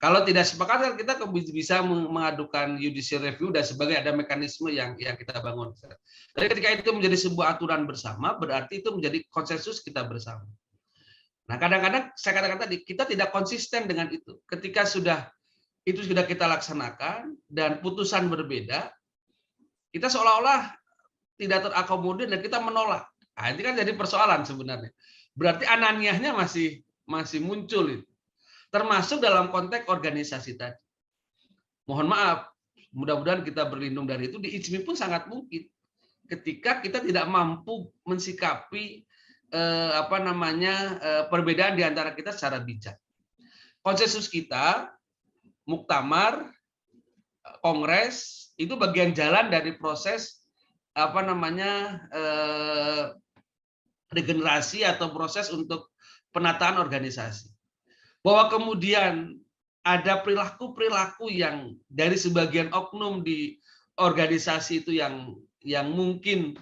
Kalau tidak sepakat, kita bisa mengadukan judicial review dan sebagainya, ada mekanisme yang kita bangun. Jadi ketika itu menjadi sebuah aturan bersama, berarti itu menjadi konsensus kita bersama. Nah, kadang-kadang saya katakan tadi, kita tidak konsisten dengan itu. Ketika itu sudah kita laksanakan dan putusan berbeda, kita seolah-olah tidak terakomodir dan kita menolak. Nah, ini kan jadi persoalan sebenarnya. Berarti ananiahnya masih muncul itu. Termasuk dalam konteks organisasi tadi. Mohon maaf, mudah-mudahan kita berlindung dari itu. Di IJMI pun sangat mungkin ketika kita tidak mampu mensikapi perbedaan di antara kita secara bijak. Konsensus kita, muktamar, kongres itu bagian jalan dari proses regenerasi atau proses untuk penataan organisasi. Bahwa kemudian ada perilaku-perilaku yang dari sebagian oknum di organisasi itu yang mungkin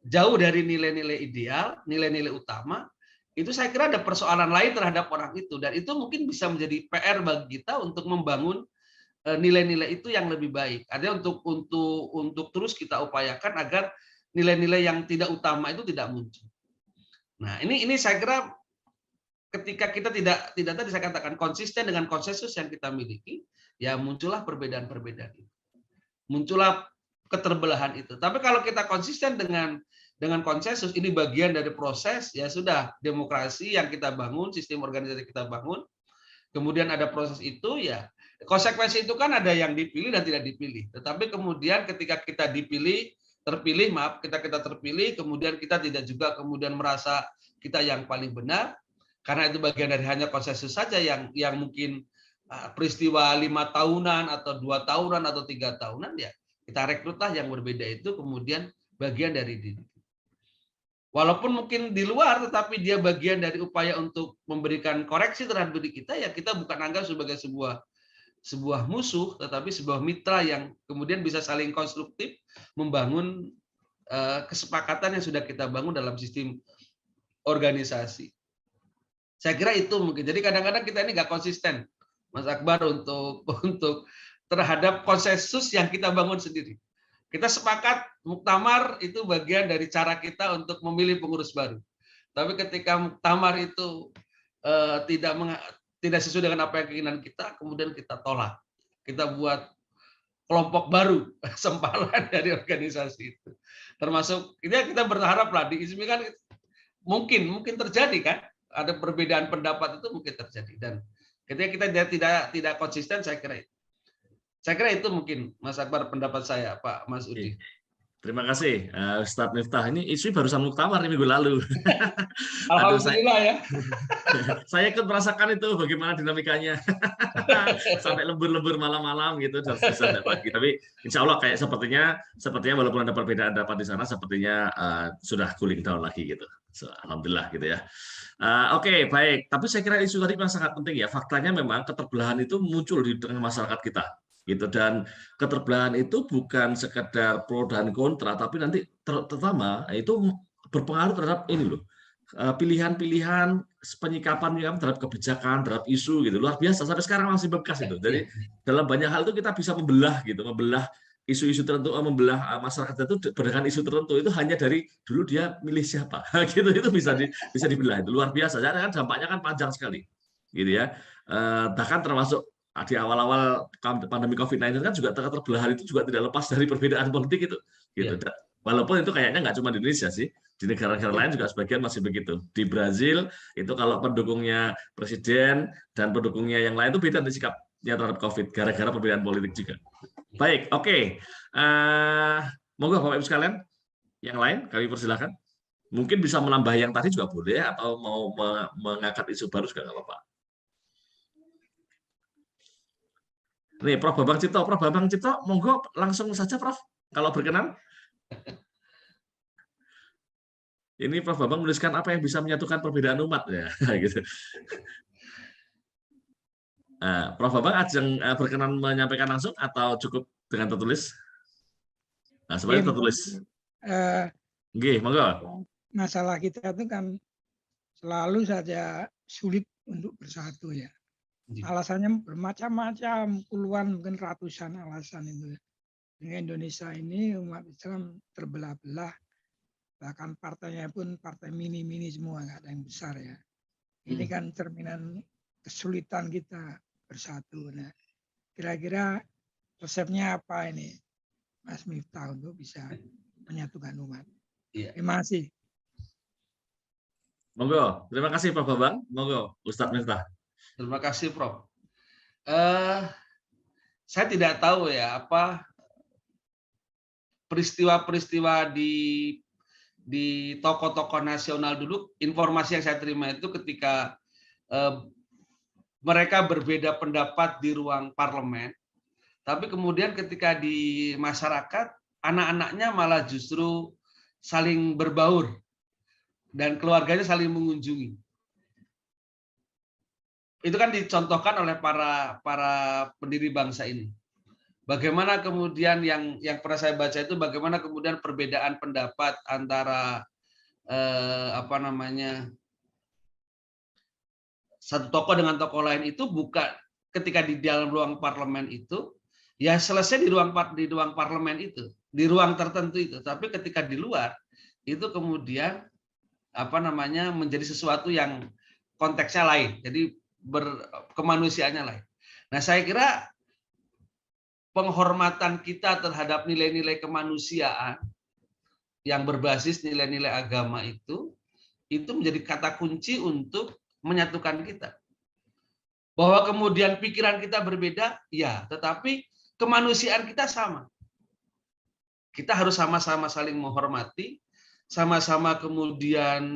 jauh dari nilai-nilai ideal, nilai-nilai utama, itu saya kira ada persoalan lain terhadap orang itu, dan itu mungkin bisa menjadi PR bagi kita untuk membangun nilai-nilai itu yang lebih baik. Artinya untuk terus kita upayakan agar nilai-nilai yang tidak utama itu tidak muncul. Nah, ini saya kira ketika kita tidak tadi saya katakan konsisten dengan konsensus yang kita miliki, ya muncullah perbedaan-perbedaan itu. Muncullah keterbelahan itu. Tapi kalau kita konsisten dengan konsensus, ini bagian dari proses, ya sudah, demokrasi yang kita bangun, sistem organisasi kita bangun, kemudian ada proses itu, ya konsekuensi itu kan ada yang dipilih dan tidak dipilih. Tetapi kemudian ketika kita terpilih, kemudian kita tidak juga kemudian merasa kita yang paling benar, karena itu bagian dari hanya konsensus saja yang mungkin peristiwa 5 tahunan atau 2 tahunan atau 3 tahunan, ya kita rekrutlah yang berbeda itu kemudian bagian dari diri. Walaupun mungkin di luar, tetapi dia bagian dari upaya untuk memberikan koreksi terhadap diri kita, ya kita bukan anggap sebagai sebuah musuh, tetapi sebuah mitra yang kemudian bisa saling konstruktif membangun kesepakatan yang sudah kita bangun dalam sistem organisasi. Saya kira itu mungkin. Jadi kadang-kadang kita ini nggak konsisten, Mas Akbar, untuk terhadap konsensus yang kita bangun sendiri. Kita sepakat muktamar itu bagian dari cara kita untuk memilih pengurus baru. Tapi ketika muktamar itu tidak sesuai dengan apa yang keinginan kita, kemudian kita tolak. Kita buat kelompok baru, sempalan dari organisasi itu. Termasuk kita berharap lah di IJMI kan mungkin terjadi kan, ada perbedaan pendapat itu mungkin terjadi, dan ketika kita tidak konsisten, saya kira itu mungkin Mas Akbar pendapat saya, Pak Mas Udi. Terima kasih Ustadz Miftah. Ini isu barusan muktamar minggu lalu. Alhamdulillah ya. Saya ikut merasakan itu bagaimana dinamikanya. Sampai lembur-lembur malam-malam gitu dan selesai pagi. Tapi insya Allah sepertinya walaupun ada perbedaan pendapat di sana, sepertinya sudah cooling down lagi gitu. So, alhamdulillah gitu ya. Oke, baik. Tapi saya kira isu tadi memang sangat penting ya. Faktanya memang keterbelahan itu muncul di tengah masyarakat kita. Gitu, dan keterbelahan itu bukan sekedar pro dan kontra, tapi nanti terutama itu berpengaruh terhadap ini loh, pilihan-pilihan penyikapan terhadap kebijakan, terhadap isu gitu, luar biasa sampai sekarang masih bekas itu. Jadi dalam banyak hal itu kita bisa membelah isu-isu tertentu, membelah masyarakat itu berdasarkan isu tertentu, itu hanya dari dulu dia milih siapa gitu, itu bisa dibelah, itu luar biasa. Jadi kan dampaknya kan panjang sekali gitu ya. Bahkan termasuk di awal-awal pandemi COVID-19 kan juga keterbelahan itu juga tidak lepas dari perbedaan politik itu gitu. Yeah. Walaupun itu kayaknya nggak cuma di Indonesia sih, di negara-negara lain juga sebagian masih begitu. Di Brazil itu kalau pendukungnya presiden dan pendukungnya yang lain itu beda sikapnya terhadap COVID gara-gara perbedaan politik juga. Baik, oke. Monggo Bapak Ibu sekalian, yang lain kami persilakan. Mungkin bisa menambah yang tadi juga boleh, atau mau mengangkat isu baru juga nggak apa-apa. Nih, Prof Bambang Cipto, monggo langsung saja, Prof, kalau berkenan. Ini Prof Bambang menuliskan apa yang bisa menyatukan perbedaan umat ya, gitu. Prof Bambang ajeng berkenan menyampaikan langsung atau cukup dengan tertulis? Nah, sebenarnya tertulis. Nggih, monggo. Masalah kita itu kan selalu saja sulit untuk bersatu ya. Alasannya bermacam-macam, puluhan mungkin ratusan alasan itu. Dengan Indonesia ini umat Islam terbelah-belah, bahkan partainya pun partai mini-mini semua, nggak ada yang besar ya. Ini kan cerminan kesulitan kita bersatu. Nah, kira-kira resepnya apa ini, Mas Miftah, untuk bisa menyatukan umat? Iya. Terima kasih. Monggo, terima kasih Prof Bambang. Monggo, Ustadz Miftah. Terima kasih, Prof. Saya tidak tahu ya apa peristiwa-peristiwa di tokoh-tokoh nasional dulu. Informasi yang saya terima itu ketika mereka berbeda pendapat di ruang parlemen, tapi kemudian ketika di masyarakat anak-anaknya malah justru saling berbaur dan keluarganya saling mengunjungi. Itu kan dicontohkan oleh para pendiri bangsa ini. Bagaimana kemudian yang pernah saya baca itu bagaimana kemudian perbedaan pendapat antara satu tokoh dengan tokoh lain itu bukan ketika di dalam ruang parlemen itu ya selesai di ruang parlemen itu, di ruang tertentu itu, tapi ketika di luar itu kemudian menjadi sesuatu yang konteksnya lain. Jadi kemanusiaannya lain. Nah, saya kira penghormatan kita terhadap nilai-nilai kemanusiaan yang berbasis nilai-nilai agama itu menjadi kata kunci untuk menyatukan kita. Bahwa kemudian pikiran kita berbeda, ya, tetapi kemanusiaan kita sama. Kita harus sama-sama saling menghormati, sama-sama kemudian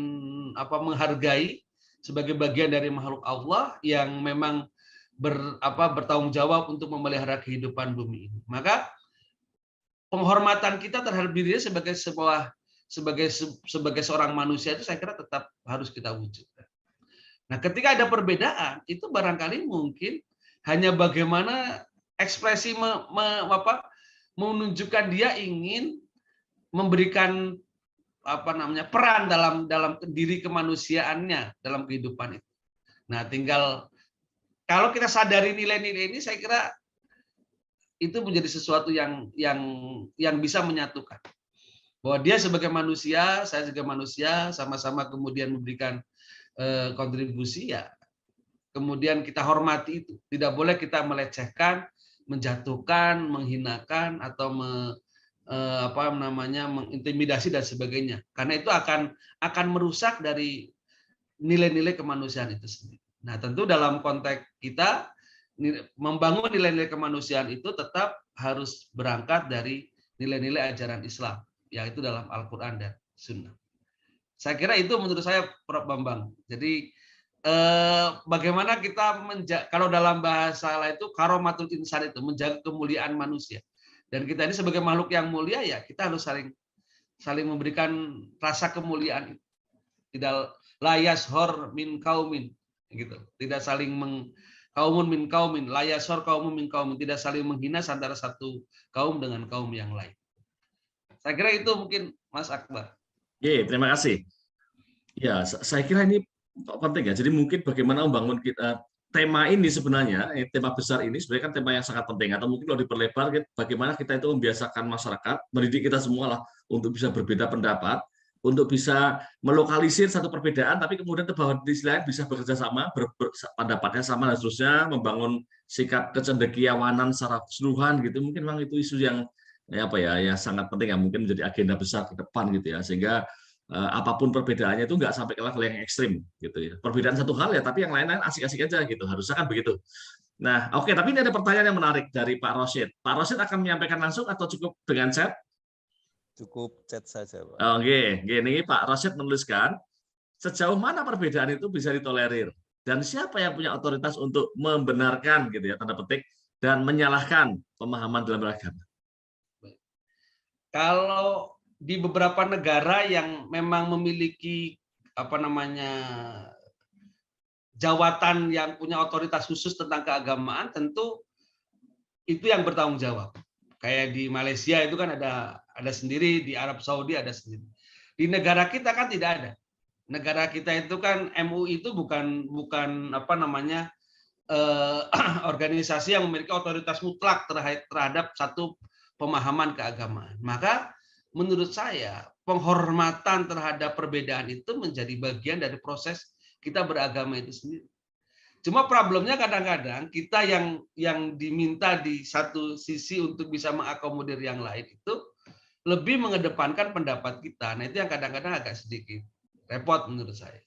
menghargai sebagai bagian dari makhluk Allah yang memang bertanggung jawab untuk memelihara kehidupan bumi ini. Maka penghormatan kita terhadap dirinya sebagai seorang manusia itu saya kira tetap harus kita wujudkan. Nah, ketika ada perbedaan itu barangkali mungkin hanya bagaimana ekspresi menunjukkan dia ingin memberikan peran dalam diri kemanusiaannya dalam kehidupan itu. Nah, tinggal kalau kita sadari nilai-nilai ini, saya kira itu menjadi sesuatu yang bisa menyatukan. Bahwa dia sebagai manusia, saya sebagai manusia, sama-sama kemudian memberikan kontribusi ya. Kemudian kita hormati itu. Tidak boleh kita melecehkan, menjatuhkan, menghinakan atau mengintimidasi dan sebagainya, karena itu akan merusak dari nilai-nilai kemanusiaan itu sendiri. Nah, tentu dalam konteks kita membangun nilai-nilai kemanusiaan itu tetap harus berangkat dari nilai-nilai ajaran Islam, yaitu dalam Al-Quran dan Sunnah. Saya kira itu menurut saya, Prof Bambang. Jadi bagaimana kita kalau dalam bahasa lain itu karomatul insan, itu menjaga kemuliaan manusia. Dan kita ini sebagai makhluk yang mulia ya kita harus saling memberikan rasa kemuliaan. Tidak layas hor min kaumin gitu. Tidak saling kaumun min kaumin, layas hor kaumun min kaumin, tidak saling menghina antara satu kaum dengan kaum yang lain. Saya kira itu mungkin Mas Akbar. Terima kasih. Ya, saya kira ini penting ya. Jadi mungkin bagaimana membangun tema ini sebenarnya, tema besar ini sebenarnya kan tema yang sangat penting. Atau mungkin kalau diperlebar, bagaimana kita itu membiasakan masyarakat, mendidik kita semua lah untuk bisa berbeda pendapat, untuk bisa melokalisir satu perbedaan, tapi kemudian terbawa di sisi lain bisa bekerja sama, pendapatnya sama dan seterusnya, membangun sikap kecendekiawanan secara keseluruhan gitu. Mungkin memang itu isu yang yang sangat penting, yang mungkin menjadi agenda besar ke depan gitu ya, sehingga apapun perbedaannya itu nggak sampai ke level yang ekstrim gitu ya. Perbedaan satu hal ya, tapi yang lain-lain asik-asik aja gitu. Harusnya kan begitu. Nah, oke, tapi ini ada pertanyaan yang menarik dari Pak Rosyid. Pak Rosyid akan menyampaikan langsung atau cukup dengan chat? Cukup chat saja, Pak. Oke, gini Pak Rosyid menuliskan, sejauh mana perbedaan itu bisa ditolerir dan siapa yang punya otoritas untuk membenarkan gitu ya, tanda petik, dan menyalahkan pemahaman dalam beragama? Kalau di beberapa negara yang memang memiliki jawatan yang punya otoritas khusus tentang keagamaan, tentu itu yang bertanggung jawab. Kayak di Malaysia itu kan ada sendiri, di Arab Saudi ada sendiri. Di negara kita kan tidak ada. Negara kita itu kan MUI itu bukan organisasi yang memiliki otoritas mutlak terhadap satu pemahaman keagamaan. Maka menurut saya penghormatan terhadap perbedaan itu menjadi bagian dari proses kita beragama itu sendiri. Cuma problemnya kadang-kadang kita yang diminta di satu sisi untuk bisa mengakomodir yang lain itu lebih mengedepankan pendapat kita. Nah itu yang kadang-kadang agak sedikit repot menurut saya.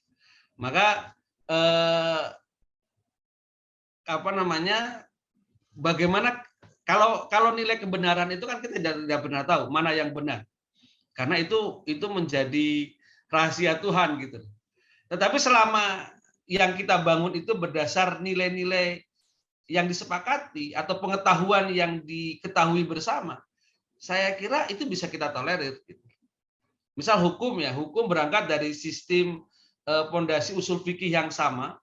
Maka bagaimana kalau nilai kebenaran itu kan kita tidak pernah tahu mana yang benar. Karena itu menjadi rahasia Tuhan gitu. Tetapi selama yang kita bangun itu berdasar nilai-nilai yang disepakati atau pengetahuan yang diketahui bersama, saya kira itu bisa kita tolerir. Misal hukum berangkat dari sistem pondasi usul fikih yang sama,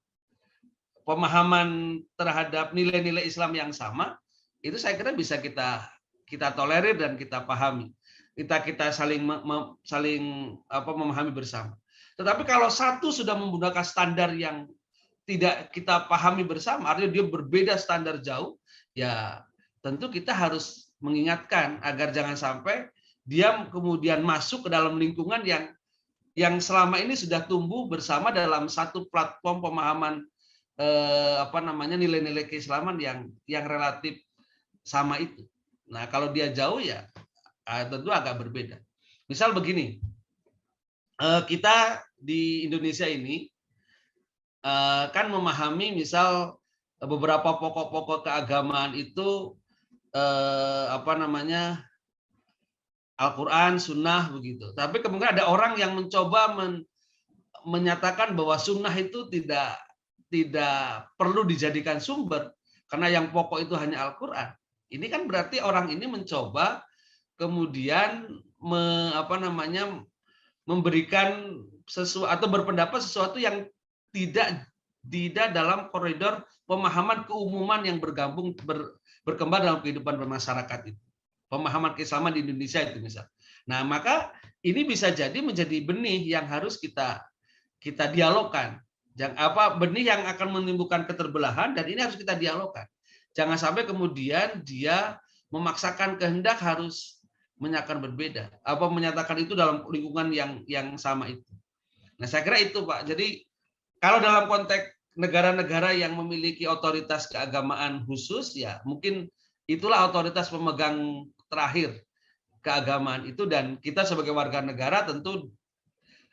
pemahaman terhadap nilai-nilai Islam yang sama, itu saya kira bisa kita tolerir dan kita pahami. Kita saling memahami bersama. Tetapi kalau satu sudah menggunakan standar yang tidak kita pahami bersama, artinya dia berbeda standar jauh, ya tentu kita harus mengingatkan agar jangan sampai dia kemudian masuk ke dalam lingkungan yang selama ini sudah tumbuh bersama dalam satu platform pemahaman nilai-nilai keislaman yang relatif sama itu. Nah, kalau dia jauh ya tentu agak berbeda. Misal begini, kita di Indonesia ini kan memahami misal beberapa pokok-pokok keagamaan itu Al-Quran, Sunnah begitu. Tapi kemudian ada orang yang mencoba menyatakan bahwa Sunnah itu tidak perlu dijadikan sumber karena yang pokok itu hanya Al-Quran. Ini kan berarti orang ini mencoba kemudian memberikan sesuatu atau berpendapat sesuatu yang tidak dalam koridor pemahaman keumuman yang berkembang dalam kehidupan bermasyarakat itu. Pemahaman keislaman di Indonesia itu misal. Nah, maka ini bisa jadi menjadi benih yang harus kita dialogkan. Benih yang akan menimbulkan keterbelahan dan ini harus kita dialogkan. Jangan sampai kemudian dia memaksakan kehendak harus menyatakan berbeda, menyatakan itu dalam lingkungan yang sama itu. Nah, saya kira itu, Pak. Jadi kalau dalam konteks negara-negara yang memiliki otoritas keagamaan khusus, ya mungkin itulah otoritas pemegang terakhir keagamaan itu dan kita sebagai warga negara tentu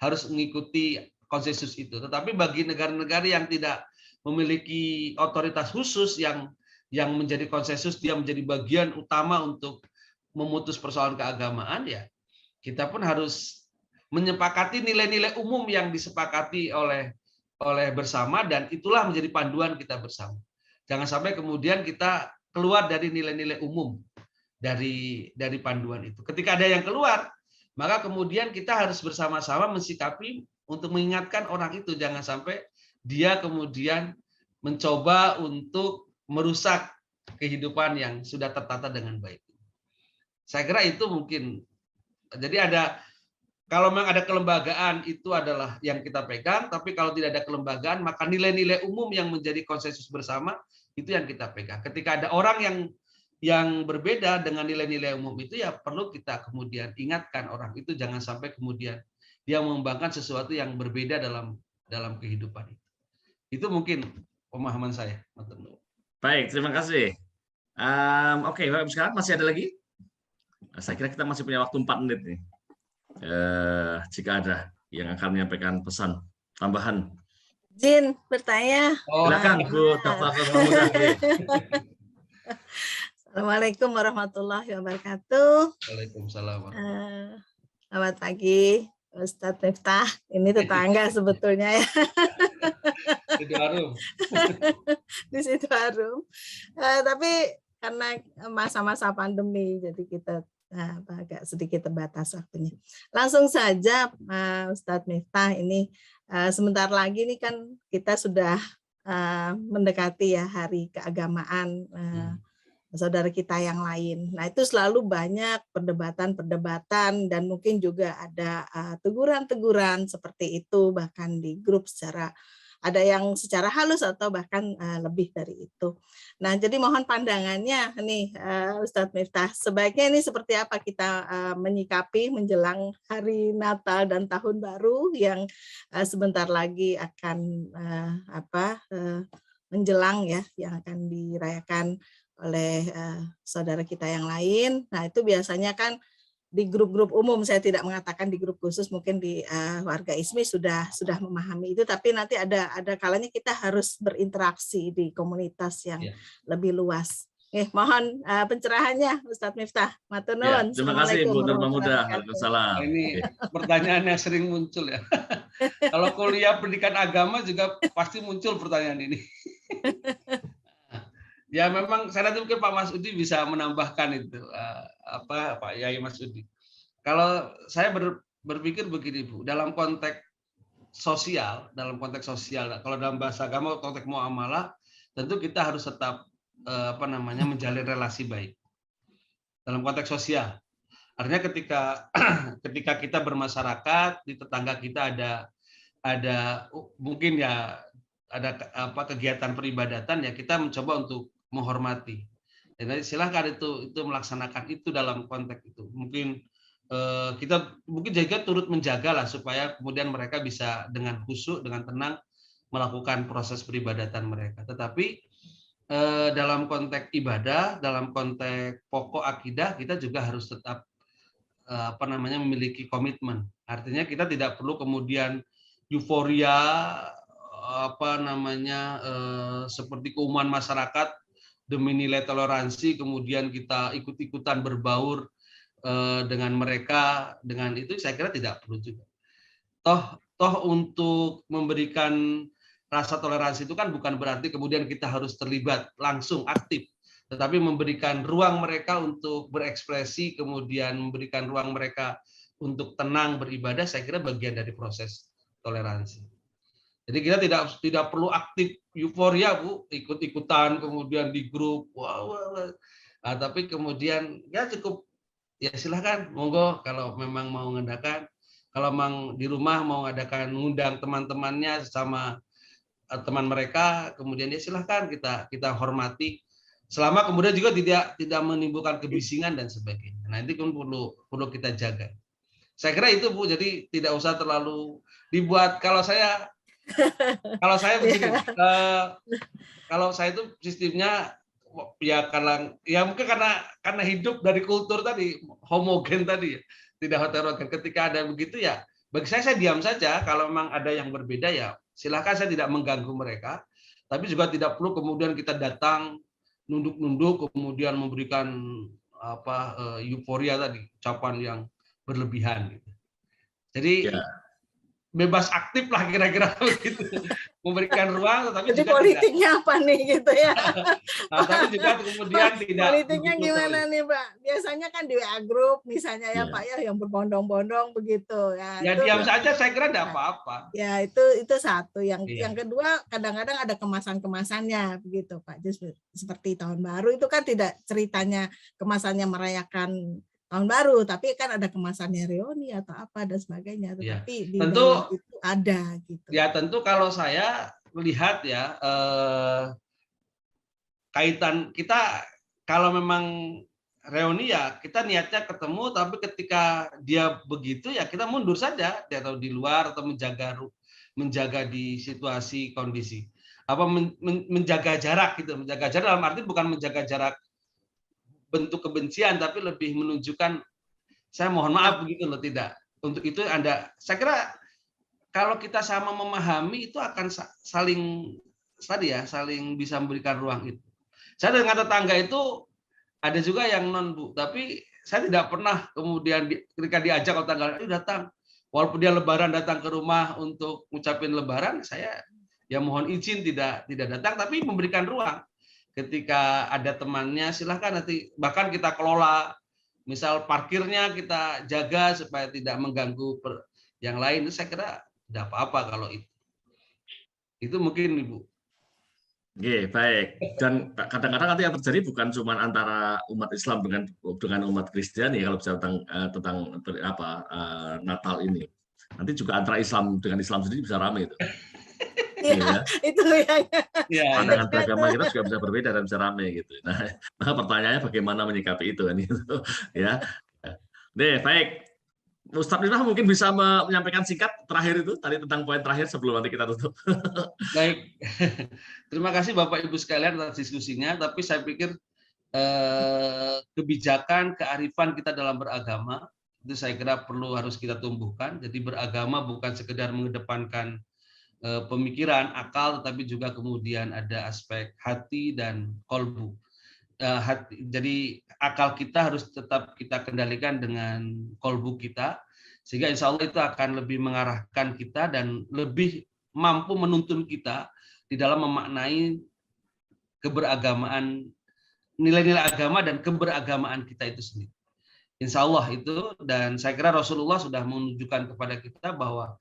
harus mengikuti konsensus itu. Tetapi bagi negara-negara yang tidak memiliki otoritas khusus yang menjadi konsensus, dia menjadi bagian utama untuk memutus persoalan keagamaan, ya kita pun harus menyepakati nilai-nilai umum yang disepakati oleh bersama dan itulah menjadi panduan kita bersama. Jangan sampai kemudian kita keluar dari nilai-nilai umum dari panduan itu. Ketika ada yang keluar, maka kemudian kita harus bersama-sama mensikapi untuk mengingatkan orang itu jangan sampai dia kemudian mencoba untuk merusak kehidupan yang sudah tertata dengan baik. Saya kira itu mungkin. Jadi kalau memang ada kelembagaan itu adalah yang kita pegang, tapi kalau tidak ada kelembagaan maka nilai-nilai umum yang menjadi konsensus bersama itu yang kita pegang. Ketika ada orang yang berbeda dengan nilai-nilai umum itu ya perlu kita kemudian ingatkan orang itu jangan sampai kemudian dia mengembangkan sesuatu yang berbeda dalam kehidupan itu. Itu mungkin pemahaman saya. Baik, terima kasih. Oke, Bapak sekarang masih ada lagi? Saya kira kita masih punya waktu 4 menit nih. Jika ada yang akan menyampaikan pesan tambahan. Izin bertanya. Silakan Bu Dr. Mahmudati. Assalamualaikum warahmatullahi wabarakatuh. Waalaikumsalam. Selamat pagi, Ustadz Miftah. Ini tetangga sebetulnya ya. Di situ harum. Di situ harum. Tapi karena masa-masa pandemi, jadi kita agak sedikit terbatas waktunya. Langsung saja, Ustadz Miftah, ini sebentar lagi nih kan kita sudah mendekati ya hari keagamaan saudara kita yang lain. Nah, itu selalu banyak perdebatan-perdebatan dan mungkin juga ada teguran-teguran seperti itu bahkan di grup ada yang secara halus atau bahkan lebih dari itu. Nah, jadi mohon pandangannya nih Ustadz Miftah, sebaiknya ini seperti apa kita menyikapi menjelang hari Natal dan Tahun Baru yang sebentar lagi akan menjelang ya, yang akan dirayakan oleh saudara kita yang lain. Nah, itu biasanya kan di grup-grup umum, saya tidak mengatakan di grup khusus, mungkin di warga ISMI sudah memahami itu, tapi nanti ada kalanya kita harus berinteraksi di komunitas yang lebih luas. Mohon pencerahannya Ustadz Miftah. Matur nuwun. Terima kasih Bu Nurma Muda. Waalaikumsalam. Ini pertanyaan yang sering muncul ya. Kalau kuliah pendidikan agama juga pasti muncul pertanyaan ini. Ya memang saya nanti mungkin Pak Mas Udi bisa menambahkan itu Pak Yai Mas Udi. Kalau saya berpikir begini Bu, dalam konteks sosial, kalau dalam bahasa agama konteks muamalah, tentu kita harus tetap menjalin relasi baik dalam konteks sosial. Artinya ketika kita bermasyarakat, di tetangga kita ada mungkin ya ada kegiatan peribadatan, ya kita mencoba untuk menghormati. Jadi silahkan itu melaksanakan itu dalam konteks itu. Mungkin kita juga turut menjaga lah supaya kemudian mereka bisa dengan khusyuk, dengan tenang melakukan proses peribadatan mereka. Tetapi dalam konteks ibadah, dalam konteks pokok akidah, kita juga harus tetap memiliki komitmen. Artinya kita tidak perlu kemudian euforia seperti keumuman masyarakat demi nilai toleransi, kemudian kita ikut-ikutan berbaur dengan mereka, dengan itu saya kira tidak perlu juga. Toh untuk memberikan rasa toleransi itu kan bukan berarti kemudian kita harus terlibat langsung aktif, tetapi memberikan ruang mereka untuk berekspresi, kemudian memberikan ruang mereka untuk tenang beribadah, saya kira bagian dari proses toleransi. Jadi kita tidak perlu aktif euforia Bu, ikut-ikutan kemudian di grup, tapi kemudian ya cukup, ya silahkan, monggo kalau memang mau mengadakan, kalau memang di rumah mau mengadakan, ngundang teman-temannya sama teman mereka, kemudian ya silahkan kita hormati, selama kemudian juga tidak menimbulkan kebisingan dan sebagainya. Nah itu kan perlu kita jaga. Saya kira itu Bu, jadi tidak usah terlalu dibuat. Kalau saya begini, kalau saya itu sistemnya ya mungkin karena hidup dari kultur tadi homogen tadi ya, tidak heterogen. Ketika ada begitu ya, bagi saya diam saja. Kalau memang ada yang berbeda ya silakan, saya tidak mengganggu mereka. Tapi juga tidak perlu kemudian kita datang nunduk-nunduk kemudian memberikan euforia tadi, ucapan yang berlebihan gitu. Jadi bebas aktif lah kira-kira begitu, memberikan ruang, tetapi jadi juga politiknya tidak, apa nih gitu ya. Nah, tapi juga kemudian tidak. Politiknya gimana nih Pak? Biasanya kan di WA group misalnya ya Pak ya, yang berbondong-bondong begitu ya. Ya itu, diam saja saya kira tidak apa-apa. Ya itu satu. Yang kedua kadang-kadang ada kemasan-kemasannya begitu Pak. Just seperti tahun baru itu kan tidak ceritanya kemasannya merayakan tahun baru, tapi kan ada kemasannya reuni atau apa dan sebagainya. Tetapi di tentu itu ada gitu. Ya tentu kalau saya melihat ya kaitan kita, kalau memang reuni ya kita niatnya ketemu, tapi ketika dia begitu ya kita mundur saja, atau di luar, atau menjaga di situasi kondisi. Menjaga jarak gitu, menjaga jarak dalam arti bukan menjaga jarak bentuk kebencian, tapi lebih menunjukkan saya mohon maaf begitu loh, tidak. Untuk itu saya kira kalau kita sama memahami itu akan saling bisa memberikan ruang itu. Saya dengan tetangga itu ada juga yang non Bu, tapi saya tidak pernah kemudian ketika diajak ke tetangga itu datang, walaupun dia lebaran datang ke rumah untuk ngucapin lebaran, saya ya mohon izin tidak datang, tapi memberikan ruang. ketika ada temannya silahkan nanti bahkan kita kelola, misal parkirnya kita jaga supaya tidak mengganggu yang lain. Saya kira tidak apa-apa kalau itu mungkin Ibu. Oke, baik. Dan kadang-kadang nanti yang terjadi bukan cuma antara umat Islam dengan umat Kristen ya kalau bicara tentang Natal ini. Nanti juga antara Islam dengan Islam sendiri bisa ramai itu. Ya, itu yang pandangan beragama kita juga bisa berbeda dan bisa ramai gitu. Nah, maka pertanyaannya bagaimana menyikapi itu kan gitu. Ya. Deh, baik. Ustadz Miftah mungkin bisa menyampaikan singkat terakhir itu tadi tentang poin terakhir sebelum nanti kita tutup. Baik, terima kasih Bapak Ibu sekalian atas diskusinya. Tapi saya pikir kebijakan, kearifan kita dalam beragama itu saya kira harus kita tumbuhkan. Jadi beragama bukan sekedar mengedepankan pemikiran, akal, tetapi juga kemudian ada aspek hati dan kolbu. Jadi akal kita harus tetap kita kendalikan dengan kolbu kita, sehingga insya Allah itu akan lebih mengarahkan kita dan lebih mampu menuntun kita di dalam memaknai keberagamaan, nilai-nilai agama dan keberagamaan kita itu sendiri. Insya Allah itu, dan saya kira Rasulullah sudah menunjukkan kepada kita bahwa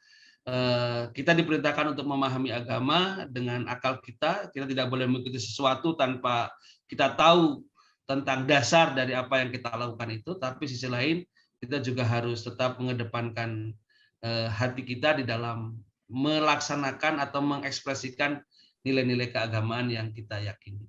kita diperintahkan untuk memahami agama dengan akal kita. Kita tidak boleh mengikuti sesuatu tanpa kita tahu tentang dasar dari apa yang kita lakukan itu. Tapi sisi lain kita juga harus tetap mengedepankan hati kita di dalam melaksanakan atau mengekspresikan nilai-nilai keagamaan yang kita yakini.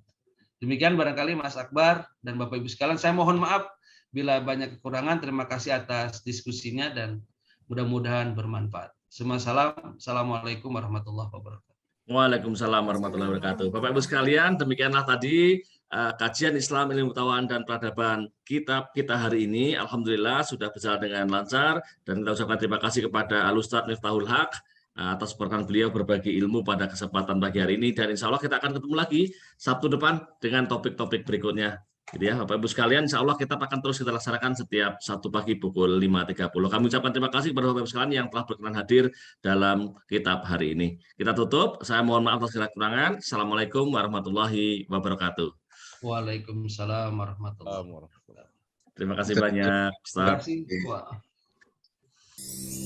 Demikian barangkali Mas Akbar dan Bapak Ibu sekalian. Saya mohon maaf bila banyak kekurangan. Terima kasih atas diskusinya dan mudah-mudahan bermanfaat. Semua salam. Assalamualaikum warahmatullahi wabarakatuh. Waalaikumsalam warahmatullahi wabarakatuh. Bapak Ibu sekalian, demikianlah tadi kajian Islam, ilmu pengetahuan dan peradaban kitab kita hari ini. Alhamdulillah sudah berjalan dengan lancar dan kita ucapkan terima kasih kepada Al-Ustadz Miftahul Haq atas berkenan beliau berbagi ilmu pada kesempatan pagi hari ini, dan insya Allah kita akan ketemu lagi Sabtu depan dengan topik-topik berikutnya. Gitu ya, Bapak Ibu sekalian, insya Allah kita akan terus kita laksanakan setiap Sabtu pagi pukul 5.30. Kami ucapkan terima kasih kepada Bapak Ibu sekalian yang telah berkenan hadir dalam kitab hari ini. Kita tutup, saya mohon maaf atas segala kekurangan. Assalamualaikum warahmatullahi wabarakatuh. Waalaikumsalam warahmatullahi wabarakatuh. Terima kasih banyak, Ustaz. Terima kasih.